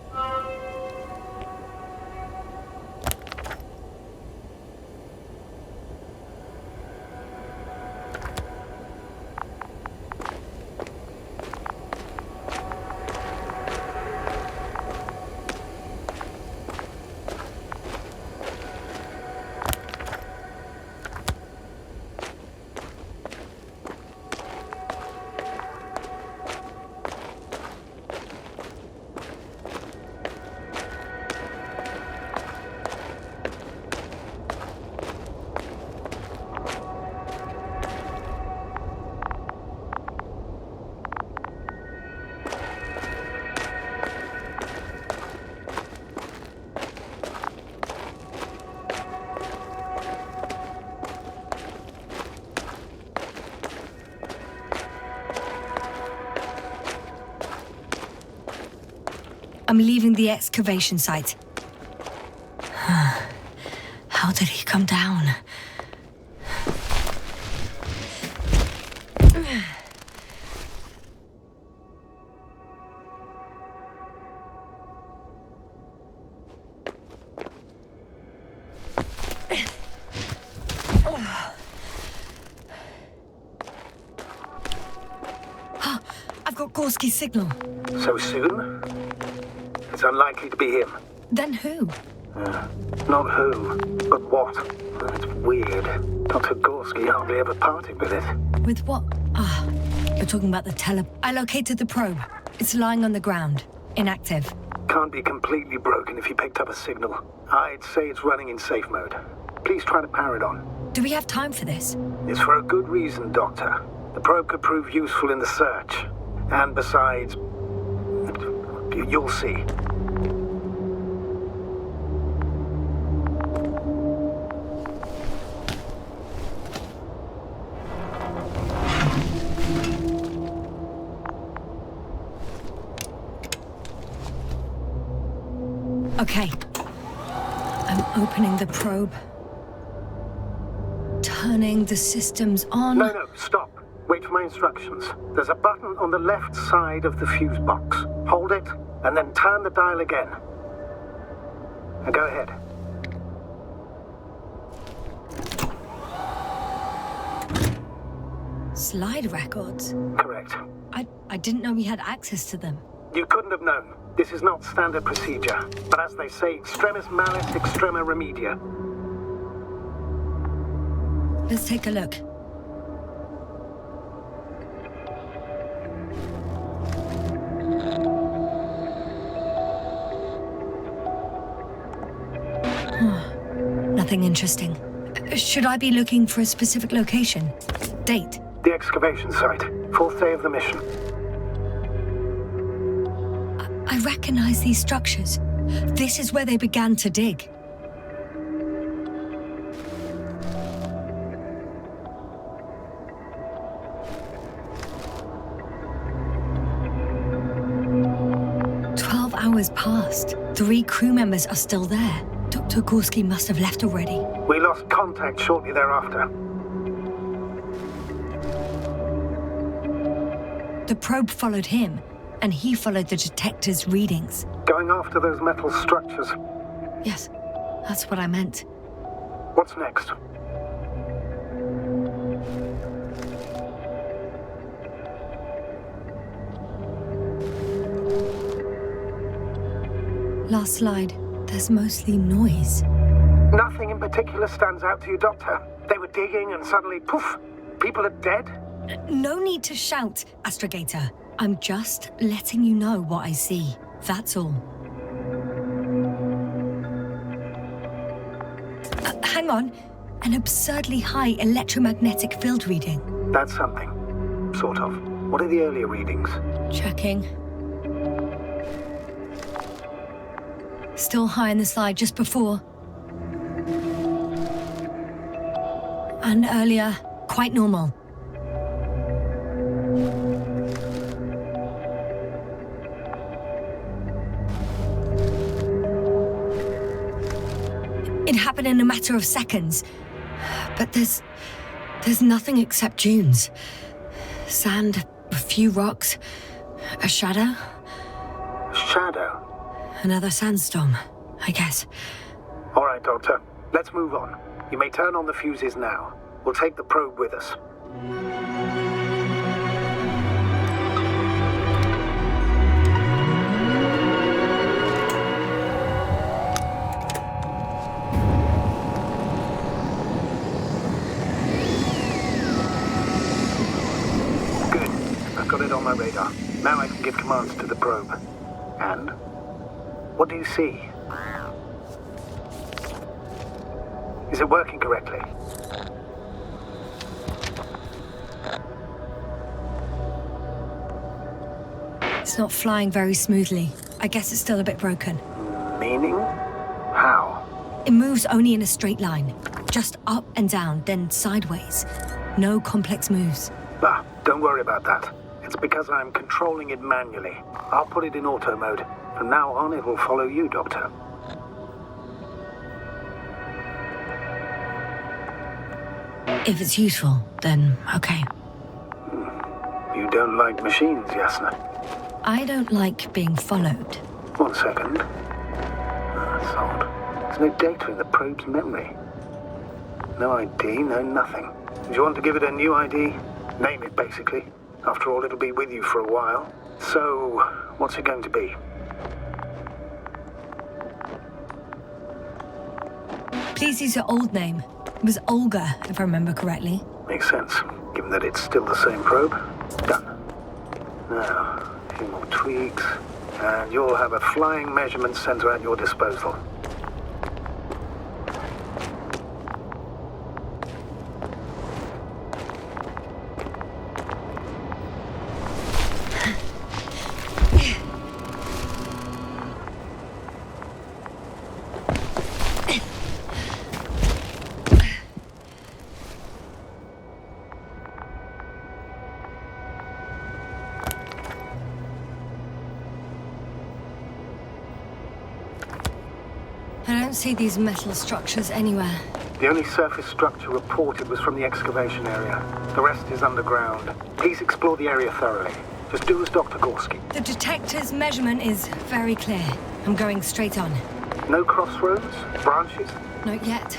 I'm leaving the excavation site. How did he come down? I've got Gorski's signal. So soon? It's unlikely to be him. Then who? Not who, but what. It's weird. Dr. Gorski hardly ever parted with it. With what? You're talking about the I located the probe. It's lying on the ground. Inactive. Can't be completely broken if you picked up a signal. I'd say it's running in safe mode. Please try to power it on. Do we have time for this? It's for a good reason, Doctor. The probe could prove useful in the search. And besides, you'll see. Okay. I'm opening the probe. Turning the systems on. No, stop. Wait for my instructions. There's a button on the left side of the fuse box. Hold it, and then turn the dial again. Now go ahead. Slide records? Correct. I didn't know we had access to them. You couldn't have known. This is not standard procedure. But as they say, extremis malis, extrema remedia. Let's take a look. Nothing interesting. Should I be looking for a specific location? Date? The excavation site. 4th day of the mission. I recognize these structures. This is where they began to dig. 3 crew members are still there. Dr. Gorski must have left already. We lost contact shortly thereafter. The probe followed him, and he followed the detector's readings. Going after those metal structures. Yes, that's what I meant. What's next? Last slide. There's mostly noise. Nothing in particular stands out to you, Doctor? They were digging and suddenly, poof, people are dead? No need to shout, Astrogator. I'm just letting you know what I see. That's all. Hang on. An absurdly high electromagnetic field reading. That's something. Sort of. What are the earlier readings? Checking. Still high in the slide just before. And earlier, quite normal. It happened in a matter of seconds. But there's nothing except dunes. Sand, a few rocks, a shadow. Shadow? Another sandstorm, I guess. All right, Doctor. Let's move on. You may turn on the fuses now. We'll take the probe with us. Good. I've got it on my radar. Now I can give commands to the probe. And? What do you see? Is it working correctly? It's not flying very smoothly. I guess it's still a bit broken. Meaning? How? It moves only in a straight line. Just up and down, then sideways. No complex moves. Ah, don't worry about that. It's because I'm controlling it manually. I'll put it in auto mode. From now on, it will follow you, Doctor. If it's useful, then okay. You don't like machines, Yasna? I don't like being followed. 1 second. That's odd. There's no data in the probe's memory. No ID, no nothing. Do you want to give it a new ID? Name it, basically. After all, it'll be with you for a while. So, what's it going to be? Please use your old name. It was Olga, if I remember correctly. Makes sense, given that it's still the same probe. Done. Now, a few more tweaks, and you'll have a flying measurement center at your disposal. I don't see these metal structures anywhere. The only surface structure reported was from the excavation area. The rest is underground. Please explore the area thoroughly. Just do as Dr. Gorski. The detector's measurement is very clear. I'm going straight on. No crossroads? Branches? Not yet.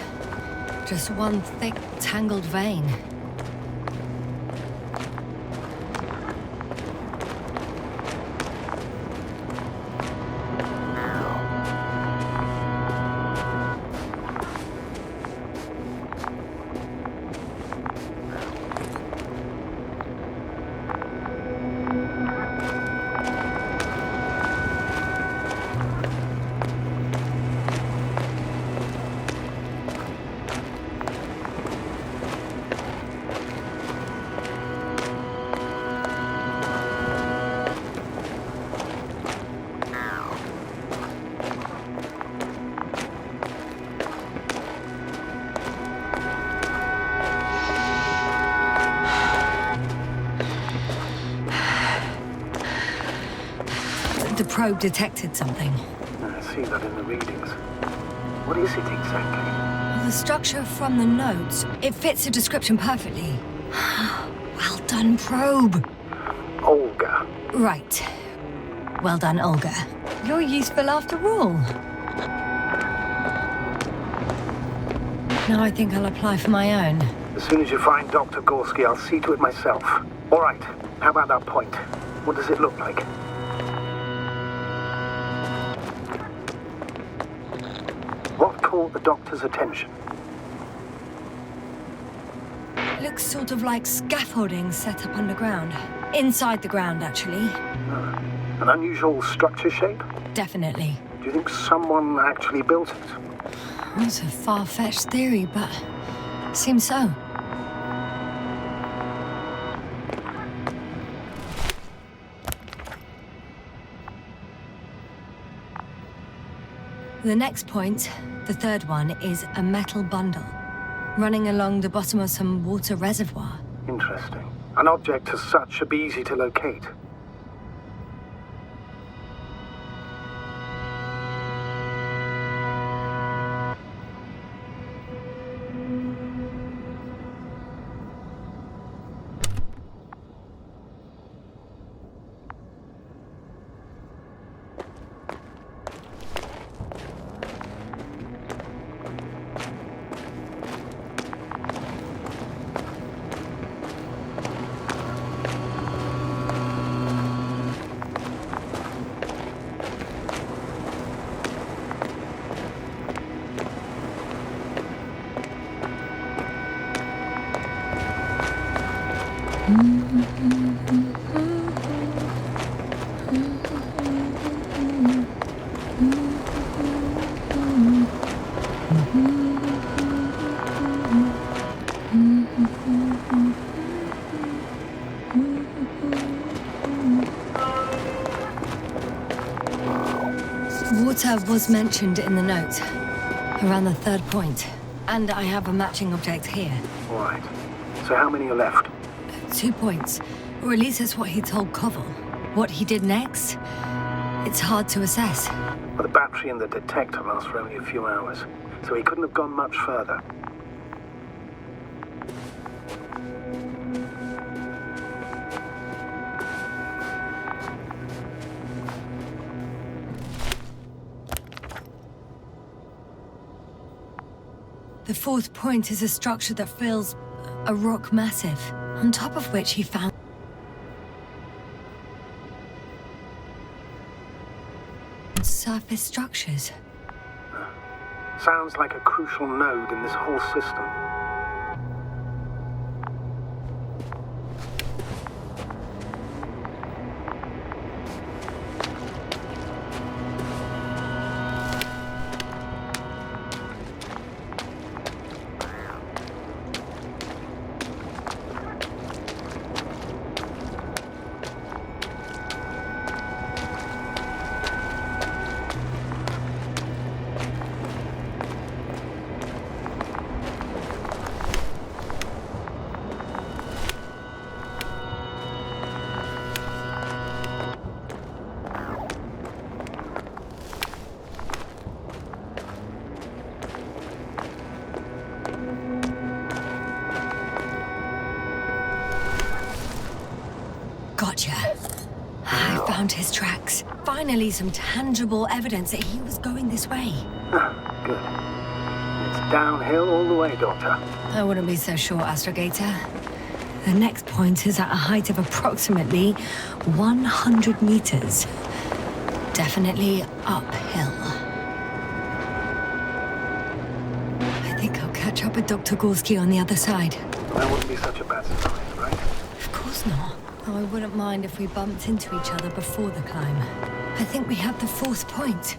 Just one thick, tangled vein. The probe detected something. It see that in the readings. What is it exactly? Well, the structure from the notes, it fits the description perfectly. Well done, probe. Olga. Right. Well done, Olga. You're useful after all. Now I think I'll apply for my own. As soon as you find Dr. Gorski, I'll see to it myself. All right, how about that point? What does it look like? What caught the doctor's attention? Looks sort of like scaffolding set up underground. Inside the ground, actually. An unusual structure shape? Definitely. Do you think someone actually built it? It's a far-fetched theory, but seems so. The next point, the third one, is a metal bundle running along the bottom of some water reservoir. Interesting. An object as such should be easy to locate. Water was mentioned in the note, around the third point, and I have a matching object here. All right. So how many are left? 2 points, or at least that's what he told Koval. What he did next, it's hard to assess. Well, the battery and the detector last for only a few hours, so he couldn't have gone much further. The fourth point is a structure that fills a rock massive, on top of which he found surface structures. Sounds like a crucial node in this whole system. Gotcha. I found his tracks. Finally, some tangible evidence that he was going this way. Good. It's downhill all the way, Doctor. I wouldn't be so sure, Astrogator. The next point is at a height of approximately 100 meters. Definitely uphill. I think I'll catch up with Dr. Gorski on the other side. That wouldn't be such a bad surprise, right? Of course not. Though I wouldn't mind if we bumped into each other before the climb. I think we have the fourth point.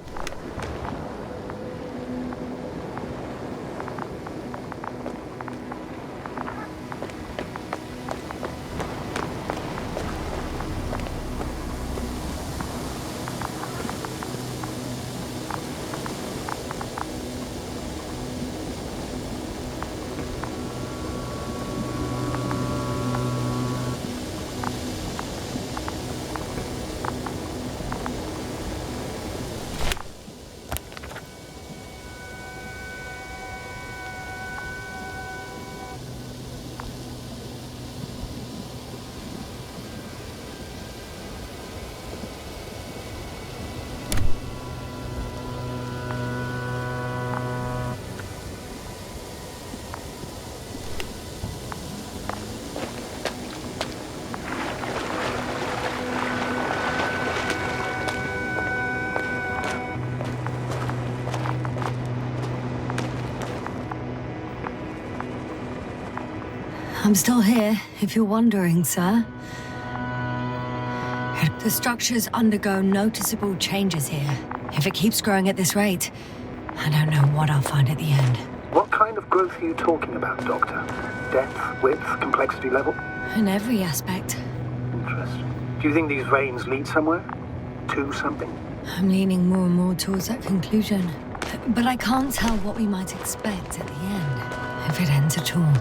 I'm still here, if you're wondering, sir. The structures undergo noticeable changes here. If it keeps growing at this rate, I don't know what I'll find at the end. What kind of growth are you talking about, Doctor? Depth, width, complexity level? In every aspect. Interesting. Do you think these veins lead somewhere? To something? I'm leaning more and more towards that conclusion. But I can't tell what we might expect at the end, if it ends at all.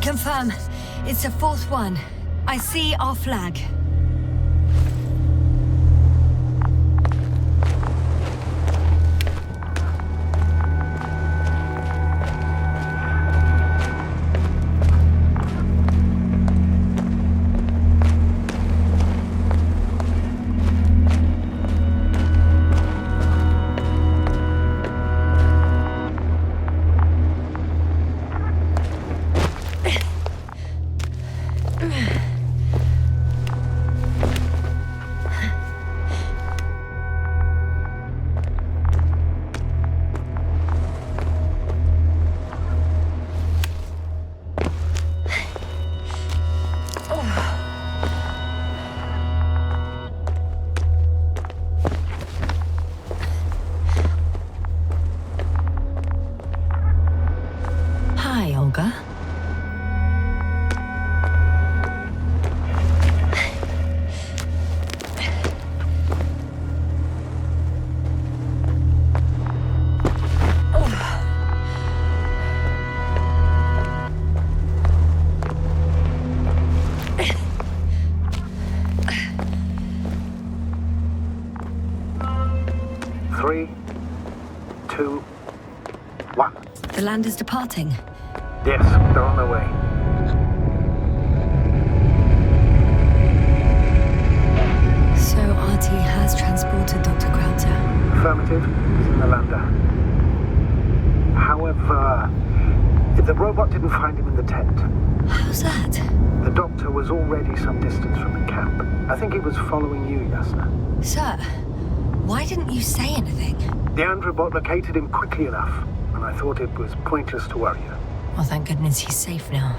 Confirm. It's the fourth one. I see our flag. The land is departing. Yes, they're on their way. So RT has transported Dr. Krauter. Affirmative. He's in the lander. However, the robot didn't find him in the tent. How's that? The doctor was already some distance from the camp. I think he was following you, Yasna. Sir, why didn't you say anything? The androbot located him quickly enough, and I thought it was pointless to worry you. Well, thank goodness he's safe now.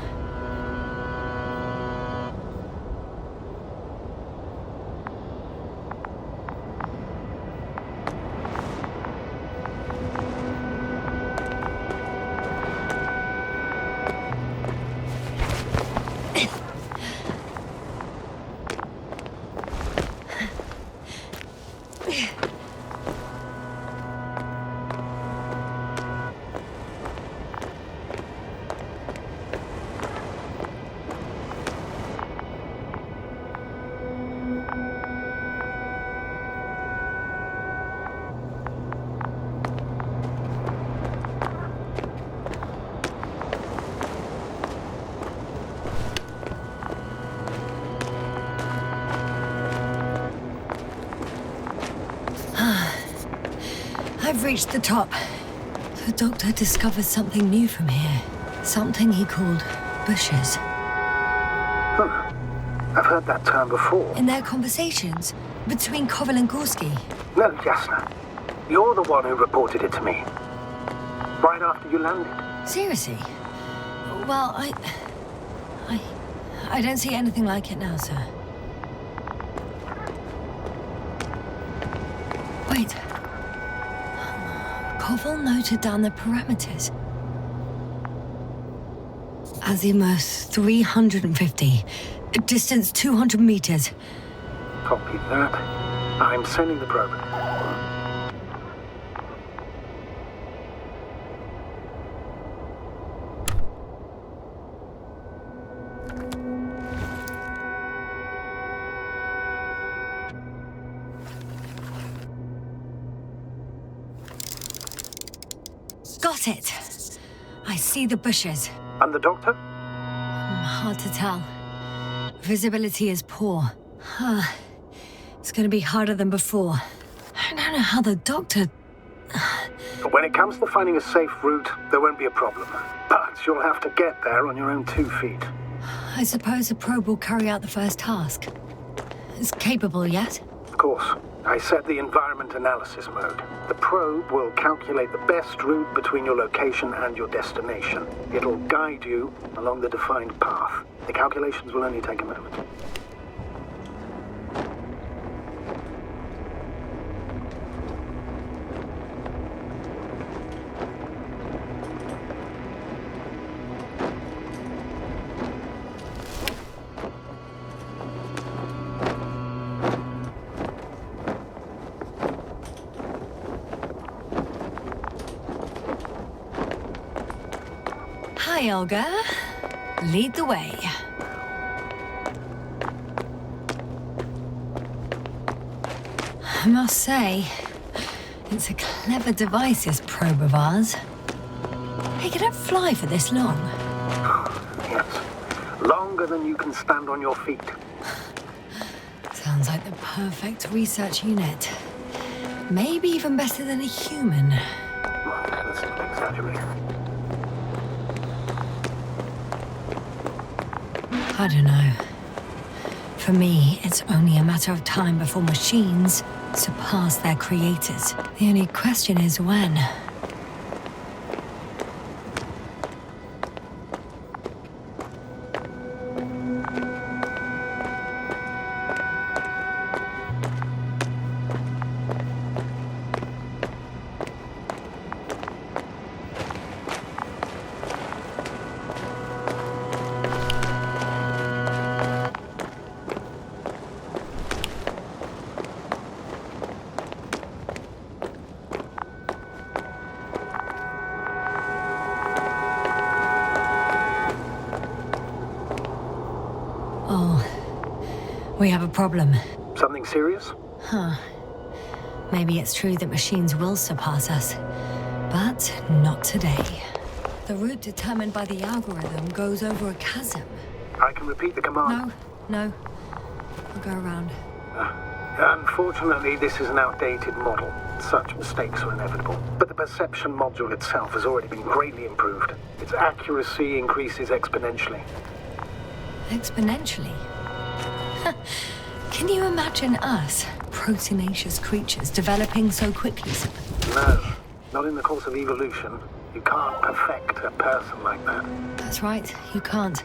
I've reached the top. The doctor discovered something new from here. Something he called bushes. Huh. I've heard that term before. In their conversations between Koval and Gorski. No, Yasna. You're the one who reported it to me. Right after you landed. Seriously? Well, I don't see anything like it now, sir. Wait. Koval noted down the parameters. Azimuth 350. Distance 200 meters. Copy that. I'm sending the probe. Got it. I see the bushes. And the doctor? Hard to tell. Visibility is poor. It's gonna be harder than before. I don't know how the doctor... But when it comes to finding a safe route, there won't be a problem. But you'll have to get there on your own 2 feet. I suppose the probe will carry out the first task. It's capable yet? Of course. I set the environment analysis mode. The probe will calculate the best route between your location and your destination. It'll guide you along the defined path. The calculations will only take a moment. Hi, Olga. Lead the way. I must say, it's a clever device, this probe of ours. Hey, can it fly for this long? Yes. Longer than you can stand on your feet. Sounds like the perfect research unit. Maybe even better than a human. Let's not exaggerate. I don't know. For me, it's only a matter of time before machines surpass their creators. The only question is when. We have a problem. Something serious? Huh. Maybe it's true that machines will surpass us, but not today. The route determined by the algorithm goes over a chasm. I can repeat the command. No. I'll go around. Unfortunately, this is an outdated model. Such mistakes are inevitable. But the perception module itself has already been greatly improved. Its accuracy increases exponentially. Exponentially? Can you imagine us, proteinaceous creatures, developing so quickly? No, not in the course of evolution. You can't perfect a person like that. That's right, you can't.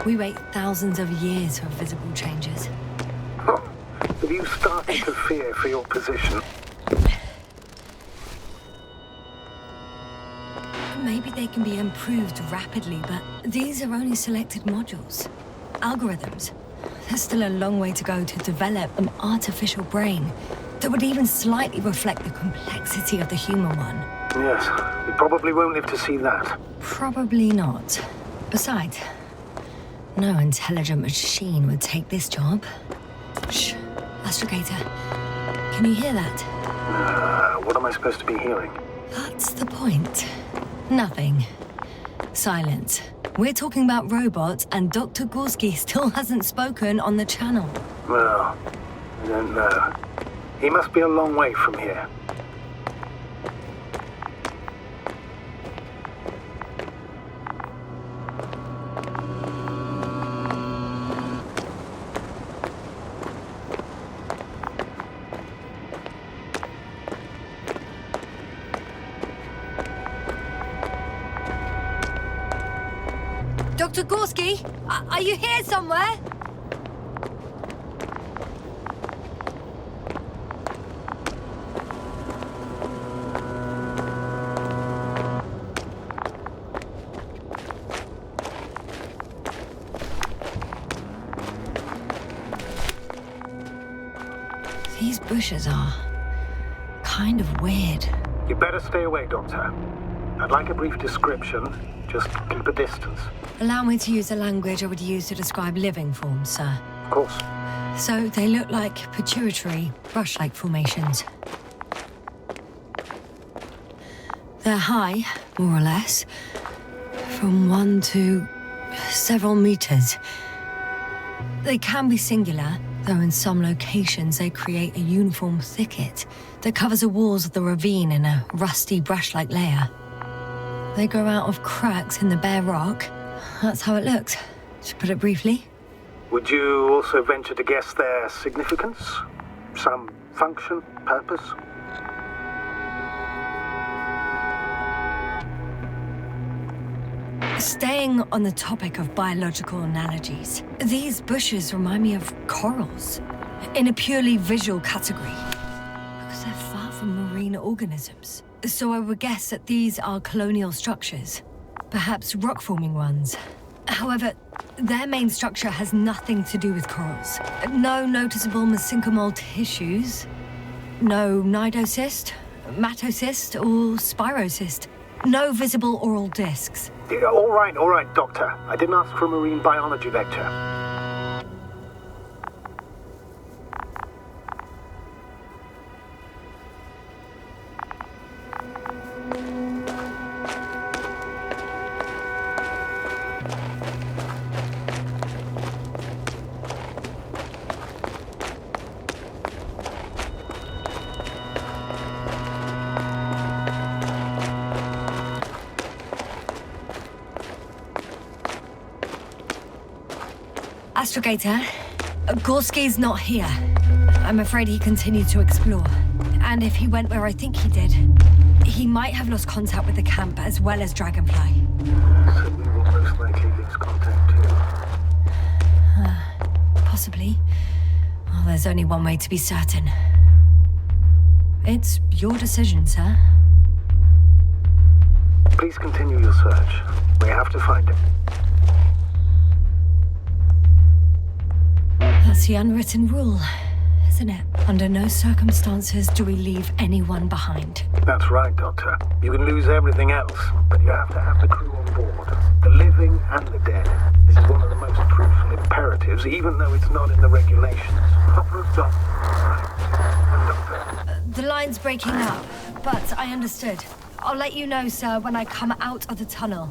We wait thousands of years for visible changes. Have you started to fear for your position? Maybe they can be improved rapidly, but these are only selected modules. Algorithms. There's still a long way to go to develop an artificial brain that would even slightly reflect the complexity of the human one. Yes, we probably won't live to see that. Probably not. Besides, no intelligent machine would take this job. Shh, Astrogator, can you hear that? What am I supposed to be hearing? That's the point. Nothing. Silence. We're talking about robots, and Dr. Gorski still hasn't spoken on the channel. Well, I don't know. He must be a long way from here. Dr. Gorski, are you here somewhere? These bushes are kind of weird. You better stay away, Doctor. I'd like a brief description. Just keep a distance. Allow me to use the language I would use to describe living forms, sir. Of course. So they look like pituitary, brush-like formations. They're high, more or less, from 1 to several meters. They can be singular, though in some locations they create a uniform thicket that covers the walls of the ravine in a rusty brush-like layer. They grow out of cracks in the bare rock. That's how it looks, to put it briefly. Would you also venture to guess their significance? Some function, purpose? Staying on the topic of biological analogies, these bushes remind me of corals, in a purely visual category, because they're far from marine organisms. So I would guess that these are colonial structures, perhaps rock-forming ones. However, their main structure has nothing to do with corals. No noticeable mesenchymal tissues, no nidocyst, matocyst, or spirocyst. No visible oral discs. Yeah, all right, Doctor. I didn't ask for a marine biology lecture. Astrogator, Gorski's not here. I'm afraid he continued to explore. And if he went where I think he did, he might have lost contact with the camp as well as Dragonfly. So we will most likely lose contact too. Possibly. Well, there's only one way to be certain. It's your decision, sir. Please continue your search. We have to find him. That's the unwritten rule, isn't it? Under no circumstances do we leave anyone behind. That's right, Doctor. You can lose everything else, but you have to have the crew on board. The living and the dead. This is one of the most crucial imperatives, even though it's not in the regulations. Hopper's done. Doctor. The line's breaking up, but I understood. I'll let you know, sir, when I come out of the tunnel.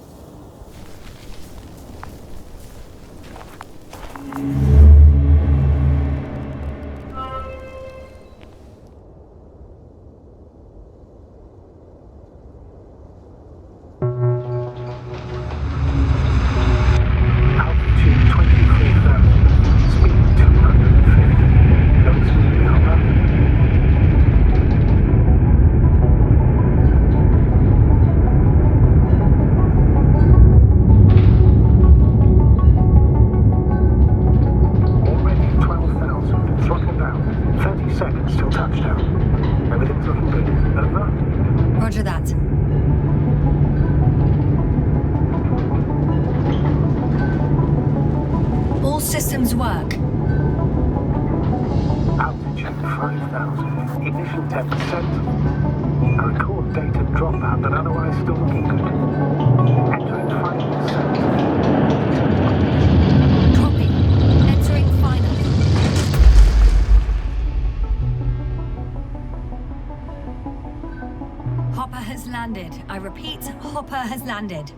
I repeat, Hopper has landed.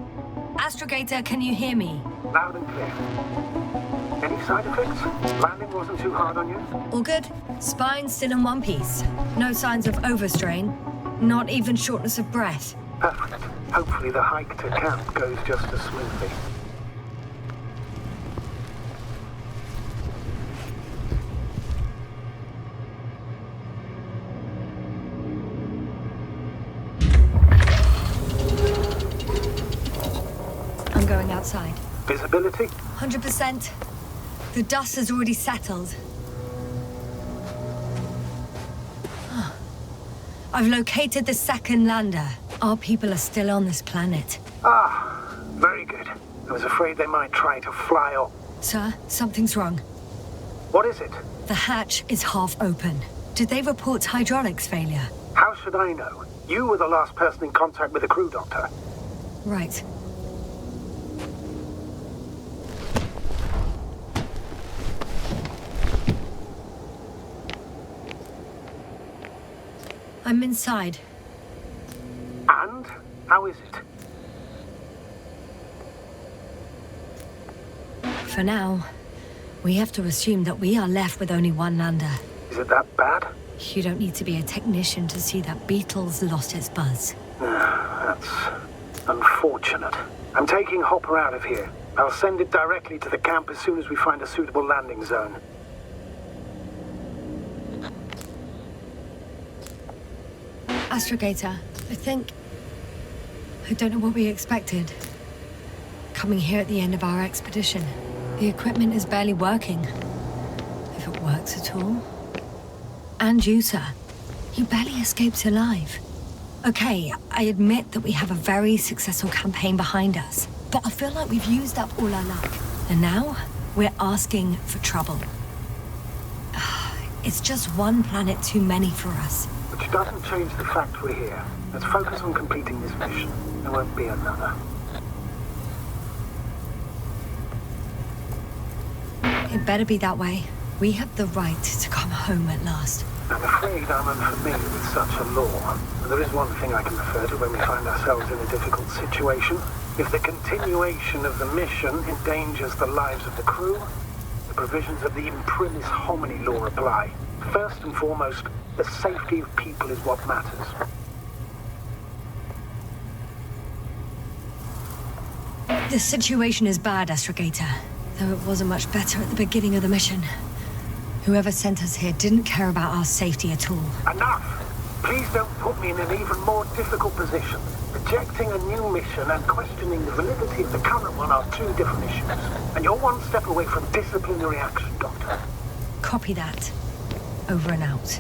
Astrogator, can you hear me? Loud and clear. Any side effects? Landing wasn't too hard on you? All good. Spine still in one piece. No signs of overstrain. Not even shortness of breath. Perfect. Hopefully the hike to camp goes just as smoothly. Outside. Visibility? 100%. The dust has already settled. I've located the second lander. Our people are still on this planet. Ah, very good. I was afraid they might try to fly off. Sir, something's wrong. What is it? The hatch is half open. Did they report hydraulics failure? How should I know? You were the last person in contact with the crew, Doctor. Right. I'm inside. And? How is it? For now, We have to assume that we are left with only one lander. Is it that bad? You don't need to be a technician to see that Beetle's lost its buzz. That's unfortunate. I'm taking Hopper out of here. I'll send it directly to the camp as soon as we find a suitable landing zone. Astrogator, I don't know what we expected. Coming here at the end of our expedition. The equipment is barely working. If it works at all. And you, sir. You barely escaped alive. Okay, I admit that we have a very successful campaign behind us. But I feel like we've used up all our luck. And now, we're asking for trouble. It's just one planet too many for us. Which doesn't change the fact we're here. Let's focus on completing this mission. There won't be another. It better be that way. We have the right to come home at last. I'm afraid I'm unfamiliar with such a law. But there is one thing I can refer to when we find ourselves in a difficult situation. If the continuation of the mission endangers the lives of the crew, the provisions of the imprimis homini law apply. First and foremost, the safety of people is what matters. The situation is bad, Astrogator. Though it wasn't much better at the beginning of the mission. Whoever sent us here didn't care about our safety at all. Enough! Please don't put me in an even more difficult position. Rejecting a new mission and questioning the validity of the current one are two different issues. And you're one step away from disciplinary action, Doctor. Copy that. Over and out.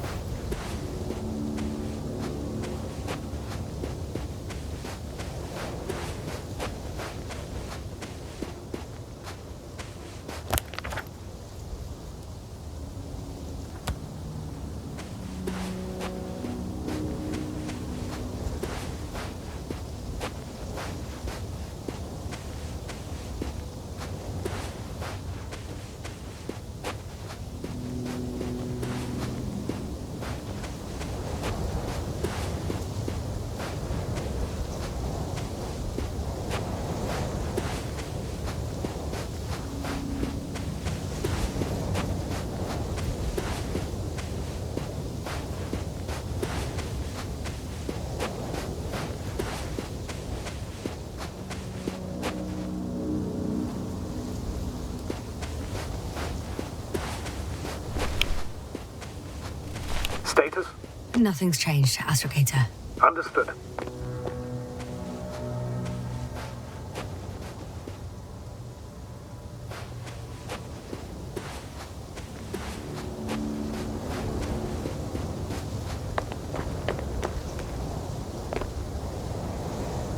Status? Nothing's changed, Astrogator. Understood.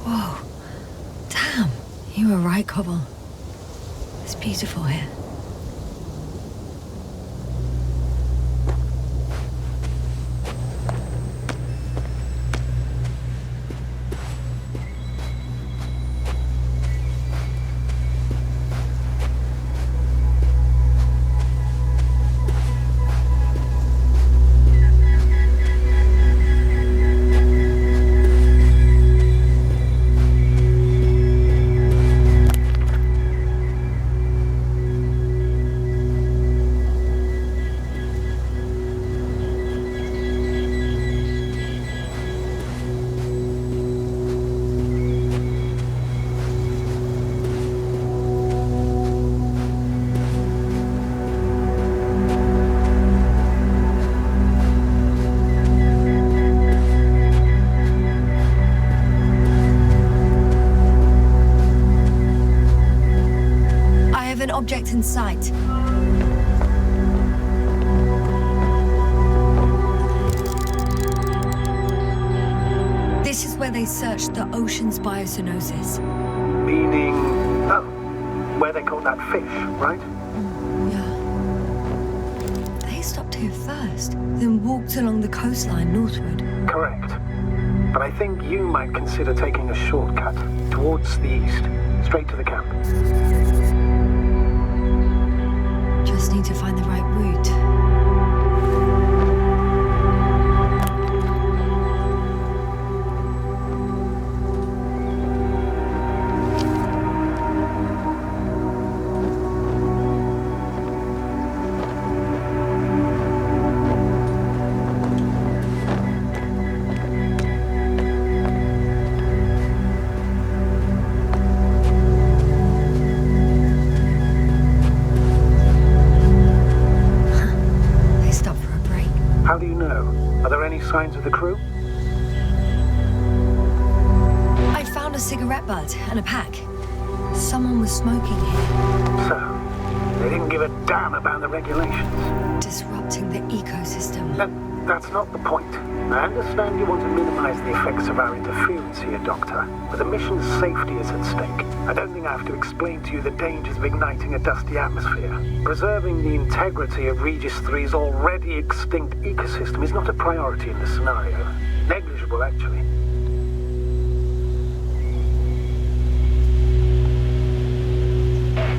Whoa. Damn. You were right, Cobble. It's beautiful here. Object in sight. This is where they searched the ocean's biocenosis. Meaning, oh, where they caught that fish, right? Yeah. They stopped here first, then walked along the coastline northward. Correct. But I think you might consider taking a shortcut towards the east, straight to the camp. Just need to find the right route. so. Are there any signs of the crew? I found a cigarette butt and a pack. Someone was smoking here. So, they didn't give a damn about the regulations. Disrupting the ecosystem. That's not the point. I understand you want to minimize the effects of our interference here, Doctor, but the mission's safety is at stake. I don't think I have to explain to you the dangers of igniting a dusty atmosphere. Preserving the integrity of Regis 3's already extinct ecosystem is not a priority in this scenario. Negligible, actually.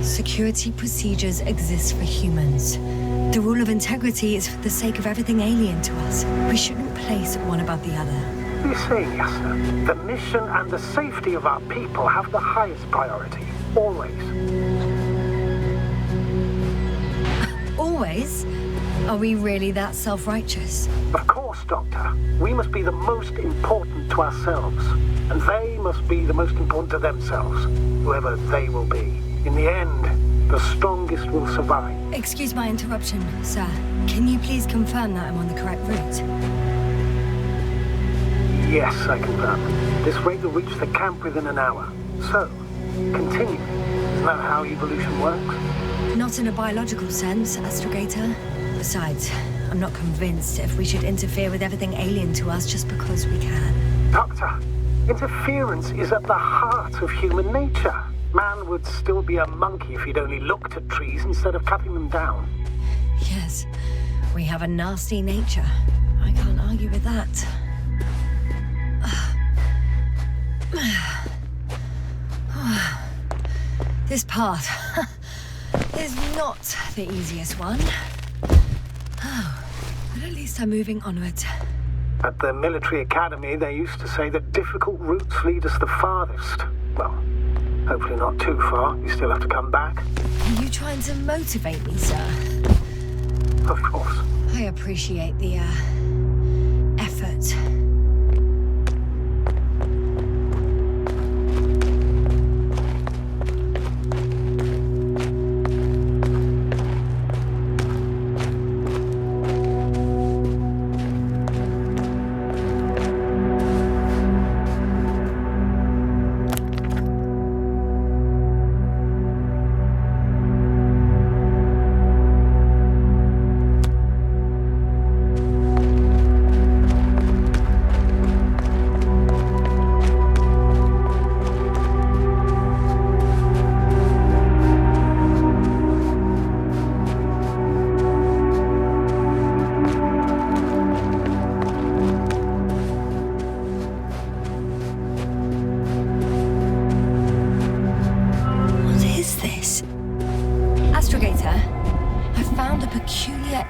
Security procedures exist for humans. The rule of integrity is for the sake of everything alien to us. We shouldn't place one above the other. What are you saying, Yasna? The mission and the safety of our people have the highest priority. Always. Always? Are we really that self-righteous? Of course, Doctor. We must be the most important to ourselves. And they must be the most important to themselves. Whoever they will be. In the end, the strongest will survive. Excuse my interruption, sir. Can you please confirm that I'm on the correct route? Yes, I confirm. This rate will reach the camp within an hour. So, continue. Isn't that how evolution works? Not in a biological sense, Astrogator. Besides, I'm not convinced if we should interfere with everything alien to us just because we can. Doctor, interference is at the heart of human nature. Man would still be a monkey if he'd only looked at trees instead of cutting them down. Yes, we have a nasty nature. I can't argue with that. This path is not the easiest one. Oh, but at least I'm moving onwards. At the military academy, they used to say that difficult routes lead us the farthest. Well, hopefully not too far. You still have to come back. Are you trying to motivate me, sir? Of course. I appreciate the, effort.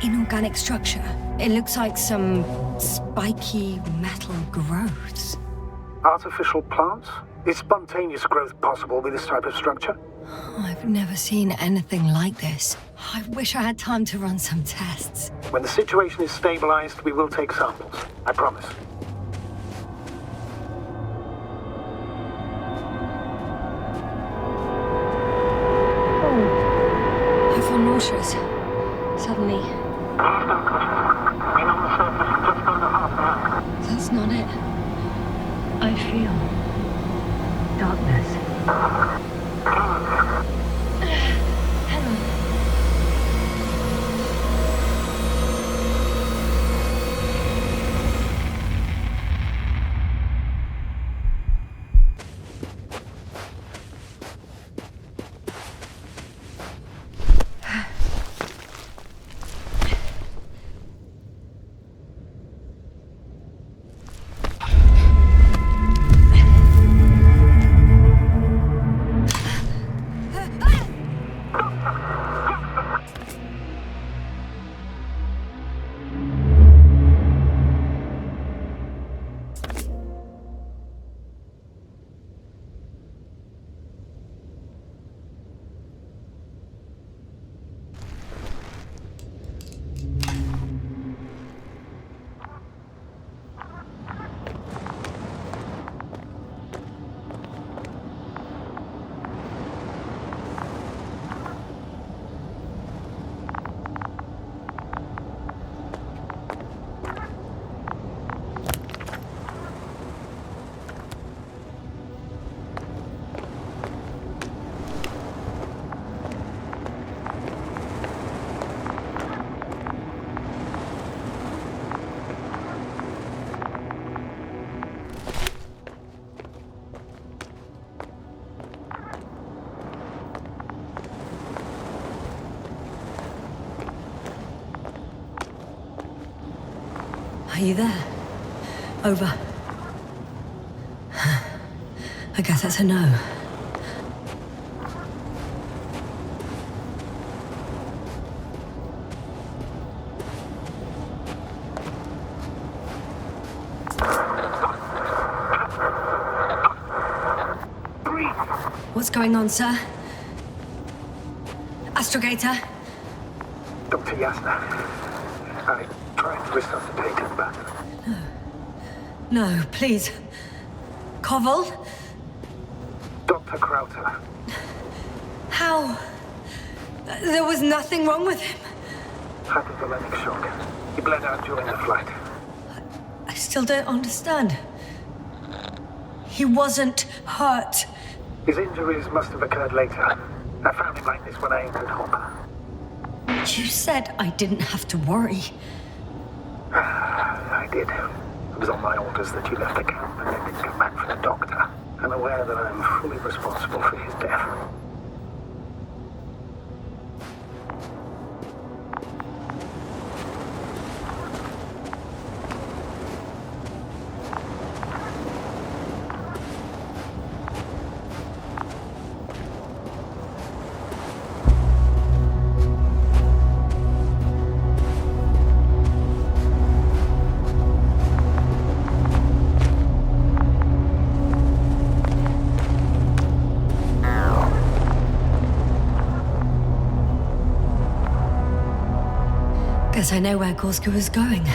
Inorganic structure. It looks like some spiky metal growths. Artificial plants? Is spontaneous growth possible with this type of structure? Oh, I've never seen anything like this. I wish I had time to run some tests. When the situation is stabilized, we will take samples. I promise. I feel nauseous. Suddenly. That's not it. I feel darkness. Hang on. Are you there? Over. I guess that's a no. What's going on, sir? Astrogator? Dr. Yasna. I tried to resuscitate him, but... No, please. Koval? Dr. Krauter. How? There was nothing wrong with him. Hypothalamic shock. He bled out during the flight. I still don't understand. He wasn't hurt. His injuries must have occurred later. I found him like this when I entered Hopper. You said I didn't have to worry. I did. It was on my orders that you left the camp and then didn't come back for the doctor. I'm aware that I'm fully responsible for his death. Guess I know where Gorska was going.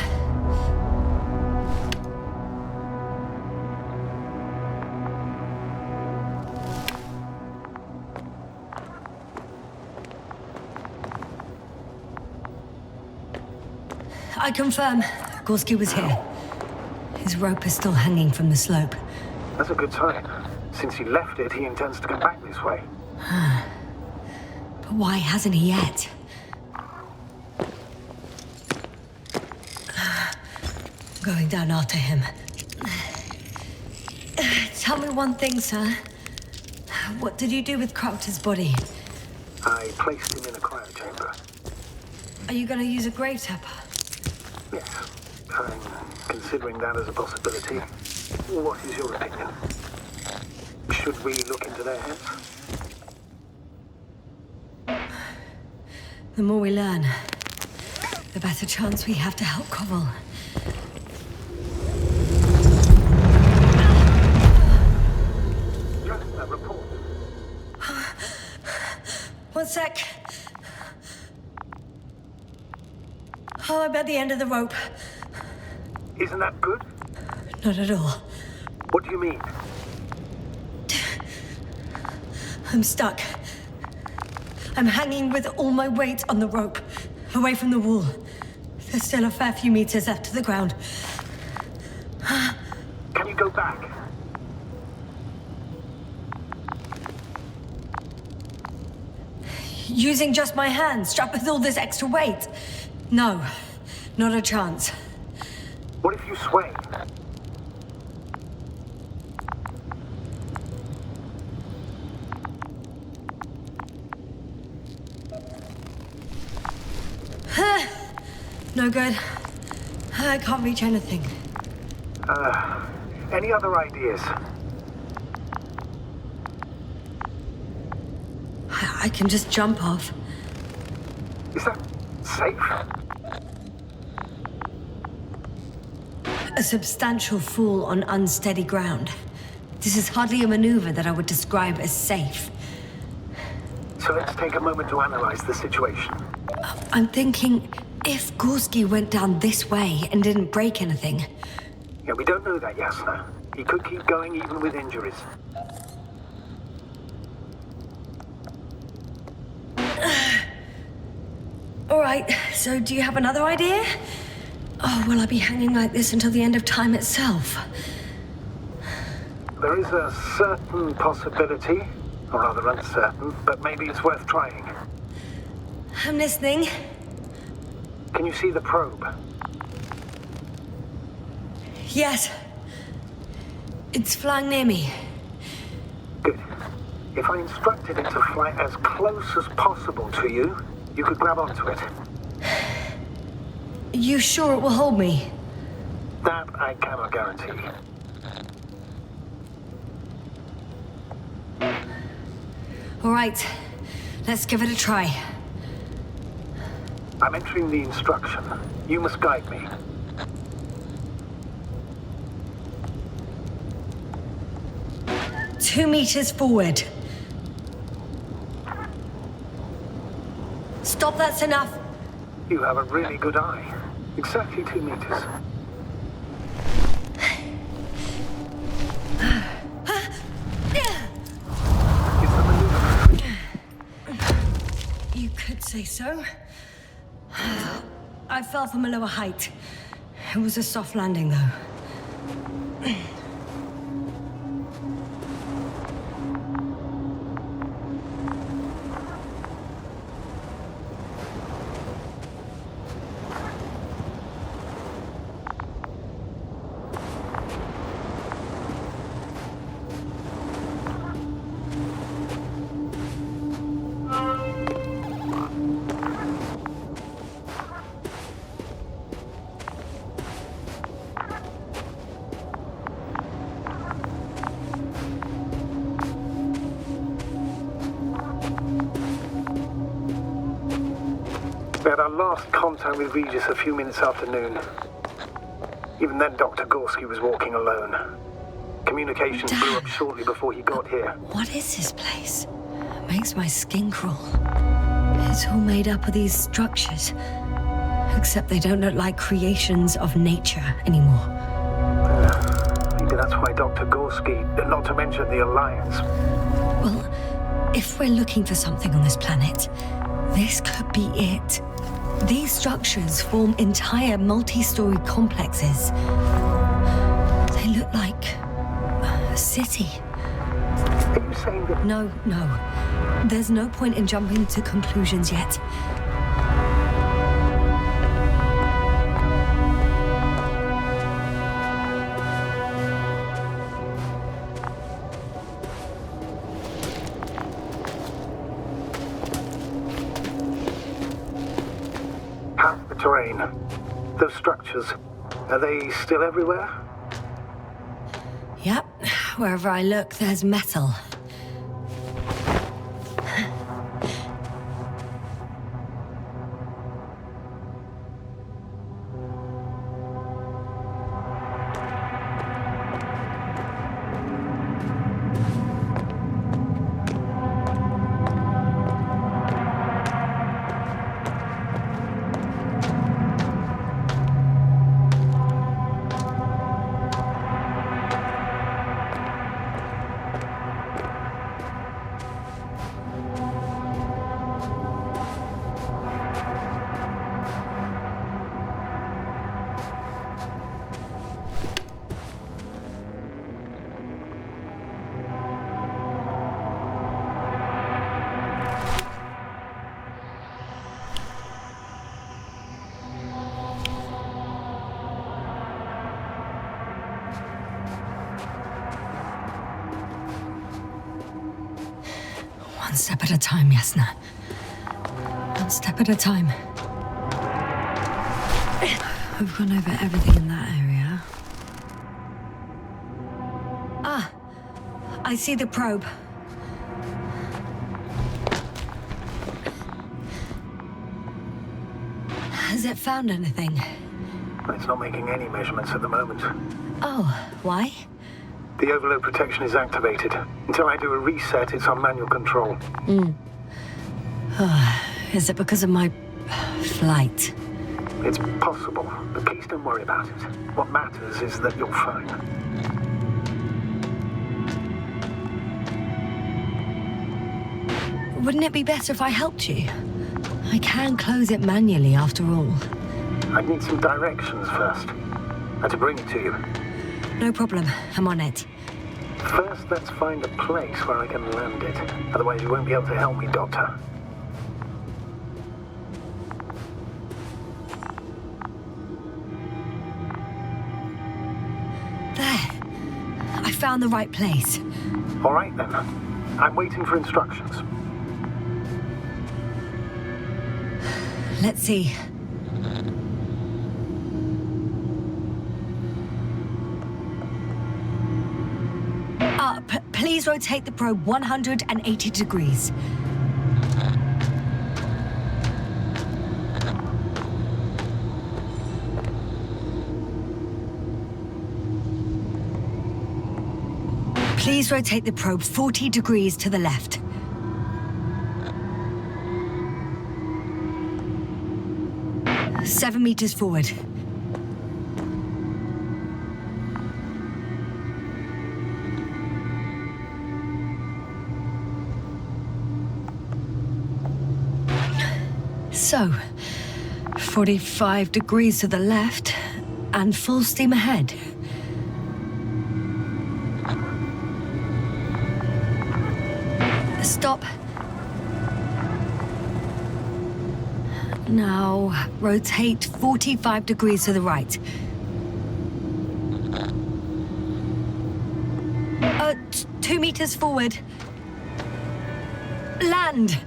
I confirm, Gorski was here. His rope is still hanging from the slope. That's a good sign. Since he left it, he intends to come back this way. But why hasn't he yet? Going down after him. Tell me one thing, sir. What did you do with Krauter's body? I placed him in a cryochamber. Are you going to use a grave tapper? Yes, I'm considering that as a possibility. What is your opinion? Should we look into their heads? The more we learn, the better chance we have to help Koval. Report. One sec. Oh, I'm at the end of the rope. Isn't that good? Not at all. What do you mean? I'm stuck. I'm hanging with all my weight on the rope, away from the wall. There's still a fair few meters left to the ground. Can you go back? Using just my hands, strapped with all this extra weight? No, not a chance. What if you sway? No good. I can't reach anything. Any other ideas? I can just jump off. Is that safe? A substantial fall on unsteady ground. This is hardly a maneuver that I would describe as safe. So let's take a moment to analyze the situation. I'm thinking, if Gorski went down this way and didn't break anything... Yeah, we don't know that, Yasna. He could keep going even with injuries. All right, so do you have another idea? Oh, will I be hanging like this until the end of time itself? There is a certain possibility, or rather uncertain, but maybe it's worth trying. I'm listening. Can you see the probe? Yes. It's flying near me. Good. If I instructed it to fly as close as possible to you, you could grab onto it. You sure it will hold me? That I cannot guarantee. All right, let's give it a try. I'm entering the instruction. You must guide me. Two meters forward. Stop, that's enough. You have a really good eye. Exactly 2 meters. Is the maneuver? You could say so. I fell from a lower height. It was a soft landing, though. We had our last contact with Regis a few minutes after noon. Even then, Dr. Gorski was walking alone. Communications blew up shortly before he got here. What is this place? It makes my skin crawl. It's all made up of these structures. Except they don't look like creations of nature anymore. Maybe that's why Dr. Gorski, not to mention the Alliance. Well, if we're looking for something on this planet, this could be it. These structures form entire multi-story complexes. They look like a city. Are you saying that... No. There's no point in jumping to conclusions yet. Terrain. Those structures, are they still everywhere? Yep. Wherever I look, there's metal. One step at a time, Yasna. One step at a time. We've gone over everything in that area. Ah! I see the probe. Has it found anything? It's not making any measurements at the moment. Oh, why? The overload protection is activated. Until I do a reset, it's on manual control. Is it because of my flight? It's possible, but please don't worry about it. What matters is that you're fine. Wouldn't it be better if I helped you? I can close it manually after all. I'd need some directions first. I had to bring it to you. No problem. I'm on it. First, let's find a place where I can land it. Otherwise, you won't be able to help me, Doctor. There. I found the right place. All right, then. I'm waiting for instructions. Let's see. Please rotate the probe 180 degrees. Please rotate the probe 40 degrees to the left. Seven meters forward. So, 45 degrees to the left and full steam ahead. Stop. Now, rotate 45 degrees to the right. 2 meters forward. Land!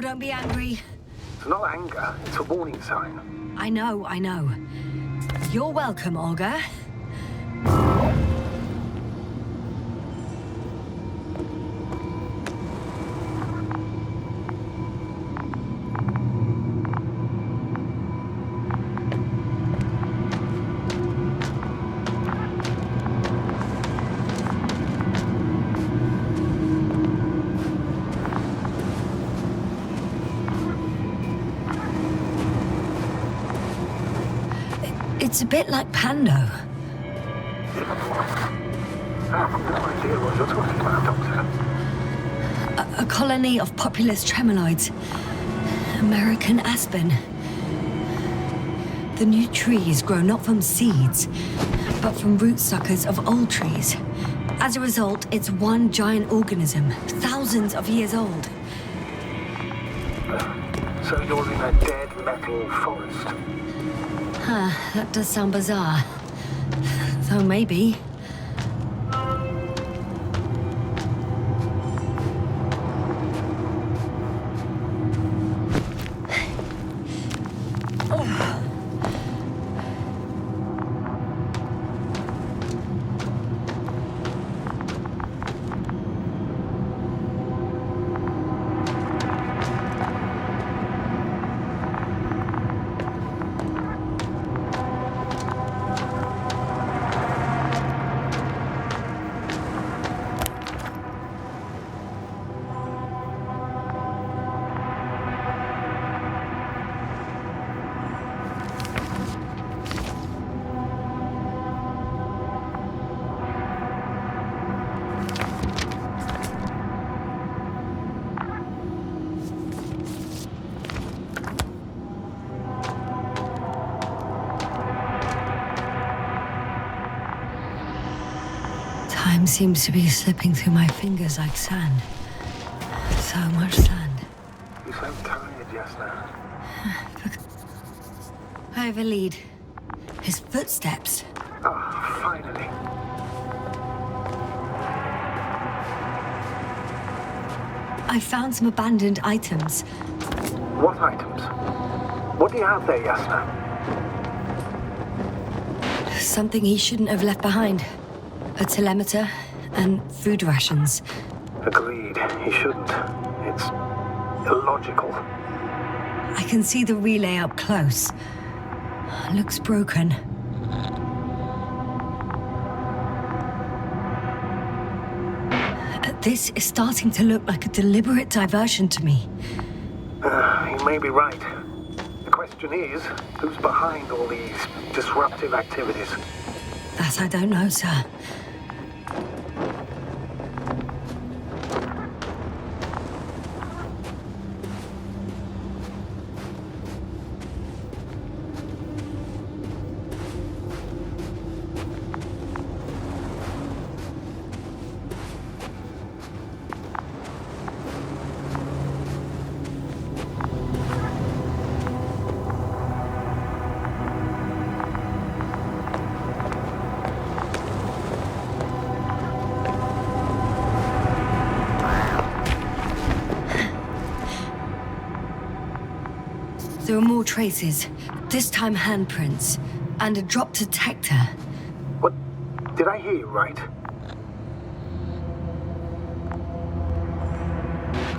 Don't be angry. It's not anger, it's a warning sign. I know. You're welcome, Olga. It's a bit like Pando. I have no idea what you're talking about, Doctor. A colony of populous tremoloids. American aspen. The new trees grow not from seeds, but from root suckers of old trees. As a result, it's one giant organism, thousands of years old. So you're in a dead metal forest? Huh, that does sound bizarre. Though maybe. Time seems to be slipping through my fingers like sand. So much sand. You sound tired, Jasna. I have a lead. His footsteps. Ah, finally. I found some abandoned items. What items? What do you have there, Jasna? Something he shouldn't have left behind. A telemeter and food rations. Agreed, he shouldn't. It's illogical. I can see the relay up close. Looks broken. This is starting to look like a deliberate diversion to me. You may be right. The question is, who's behind all these disruptive activities? That I don't know, sir. There are more traces, this time handprints, and a drop detector. What? Did I hear you right?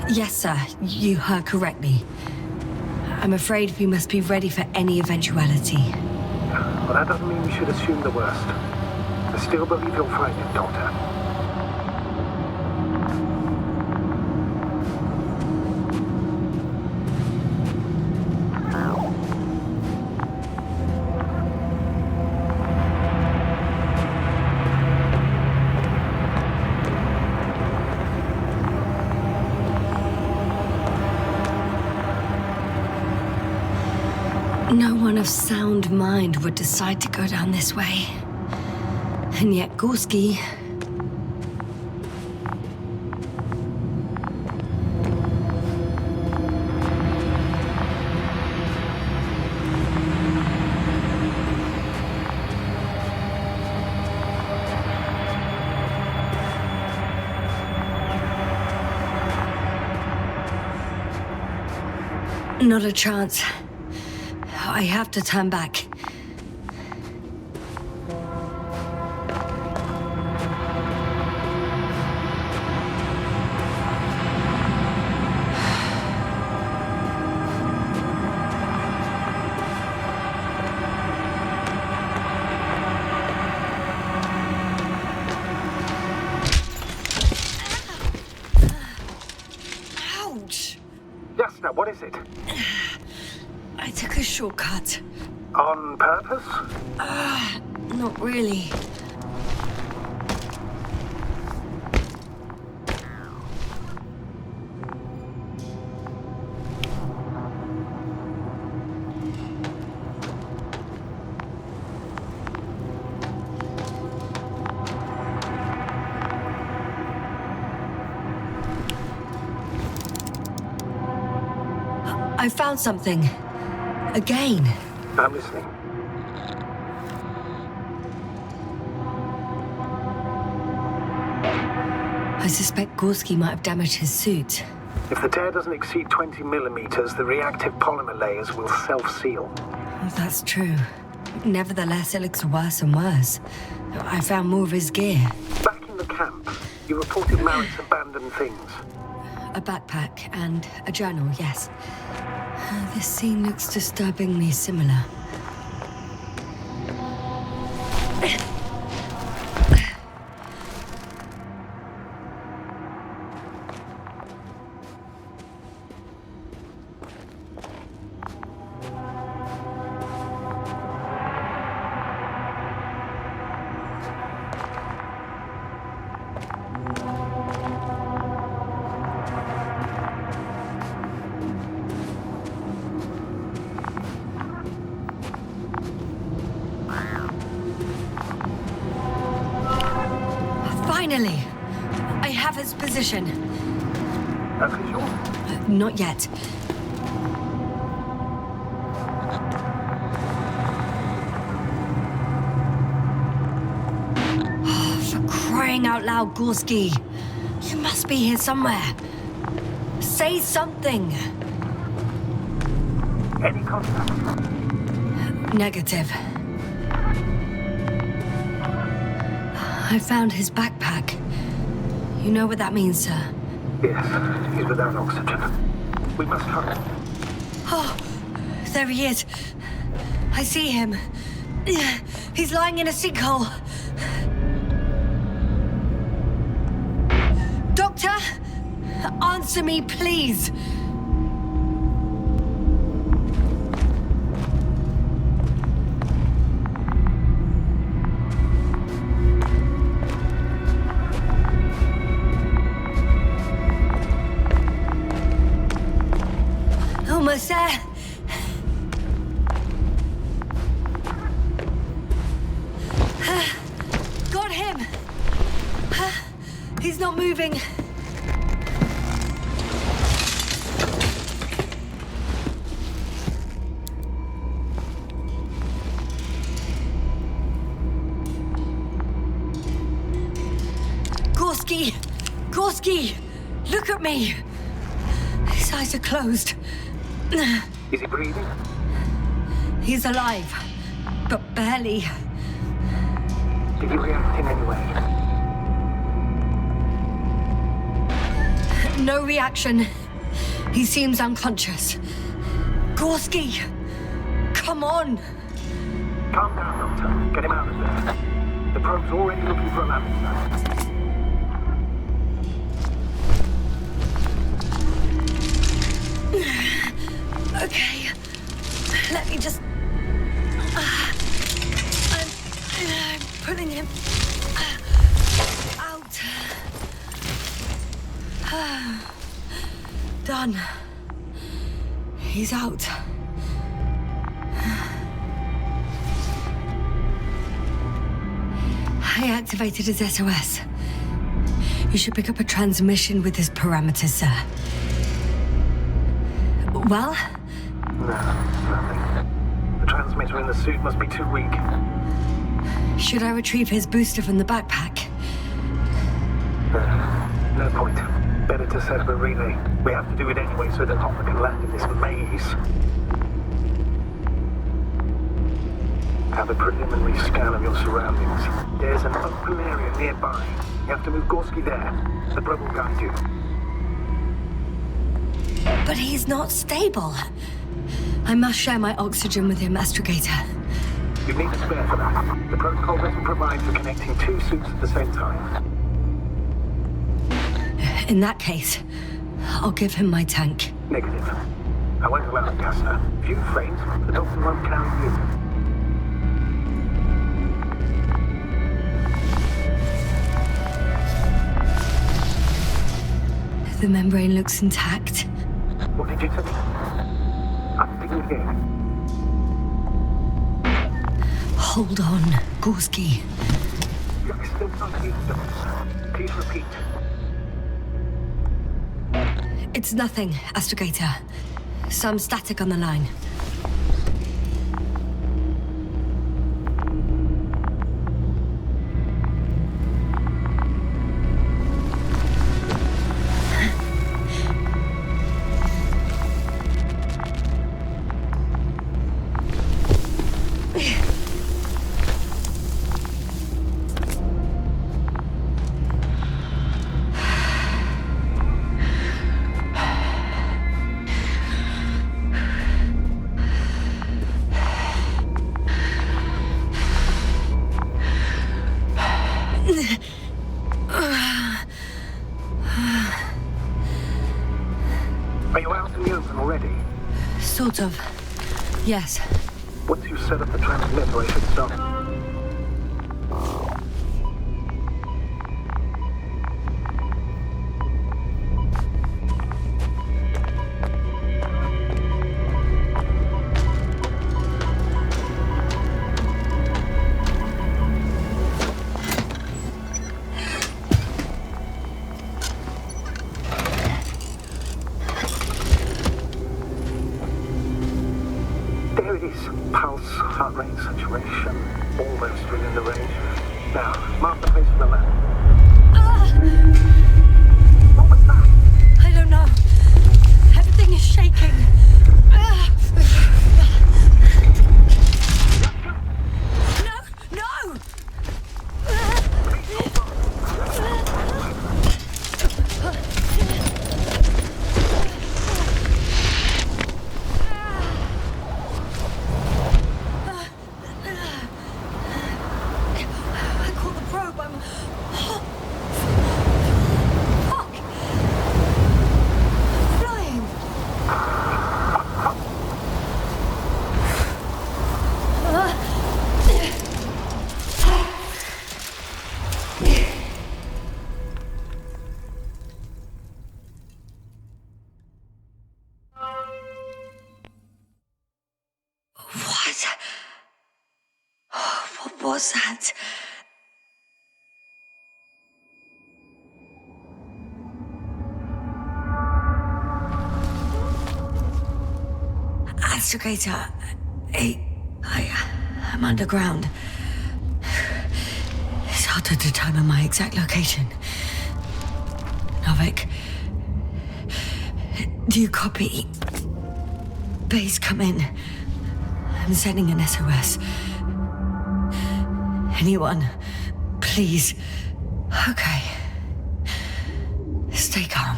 Yes, sir, you heard correctly. I'm afraid we must be ready for any eventuality. Well, that doesn't mean we should assume the worst. I still believe you'll find it, Doctor. No one of sound mind would decide to go down this way. And yet Gorski... Not a chance. I have to turn back. Ouch! Jasna, what is it? I took a shortcut. On purpose? Not really. I found something. Again. I'm listening. I suspect Gorski might have damaged his suit. If the tear doesn't exceed 20 millimeters, the reactive polymer layers will self-seal. Oh, that's true. Nevertheless, it looks worse and worse. I found more of his gear. Back in the camp, you reported Marritt's abandoned things. A backpack and a journal, yes. This scene looks disturbingly similar. Finally! I have his position. Are you sure? Not yet. For crying out loud, Gorski! You must be here somewhere. Say something! Any contact? Negative. I found his backpack. You know what that means, sir? Yes, he's without oxygen. We must hurry. Oh, there he is. I see him. He's lying in a sinkhole. Doctor, answer me, please. Almost there. Got him. He's not moving. Gorski! Gorski! Look at me! His eyes are closed. Is he breathing? He's alive, but barely. Did he react in any way? No reaction. He seems unconscious. Gorski! Come on! Calm down, Doctor. Get him out of there. The probe's already looking for a landing zone. Okay. Let me just... I'm pulling him out. Done. He's out. I activated his SOS. You should pick up a transmission with his parameters, sir. Well? No, nothing. The transmitter in the suit must be too weak. Should I retrieve his booster from the backpack? No point. Better to set up a relay. We have to do it anyway so that Hopper can land in this maze. Have a preliminary scan of your surroundings. There's an open area nearby. You have to move Gorski there. The probe will guide you. But he's not stable. I must share my oxygen with him, Astrogator. You need a spare for that. The protocol doesn't provide for connecting two suits at the same time. In that case, I'll give him my tank. Negative. I won't allow it, Caster. If you faint, the doctor won't carry you. The membrane looks intact. What did you say? I didn't hear. Hold on, Gorski. You're still not here, Doctor. Please repeat. It's nothing, Astrogator. Some static on the line. Are you out in the open already? Sort of. Yes. Once you set up the transmitter, I should start. There it is. Pulse, heart rate, saturation, almost within the range. Now, mark the place for the land. What was that? I don't know. Everything is shaking. No! No! I caught the probe. I'm... Fuck! Flying! What? What was that? Astrogator, I'm underground. It's hard to determine my exact location. Novik, do you copy? Base, come in. I'm sending an SOS. Anyone, please. Okay. Stay calm.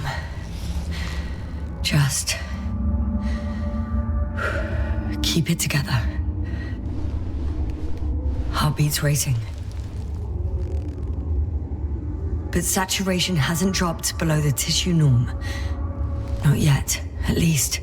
Just keep it together. Heartbeats racing. But saturation hasn't dropped below the tissue norm. Not yet, at least.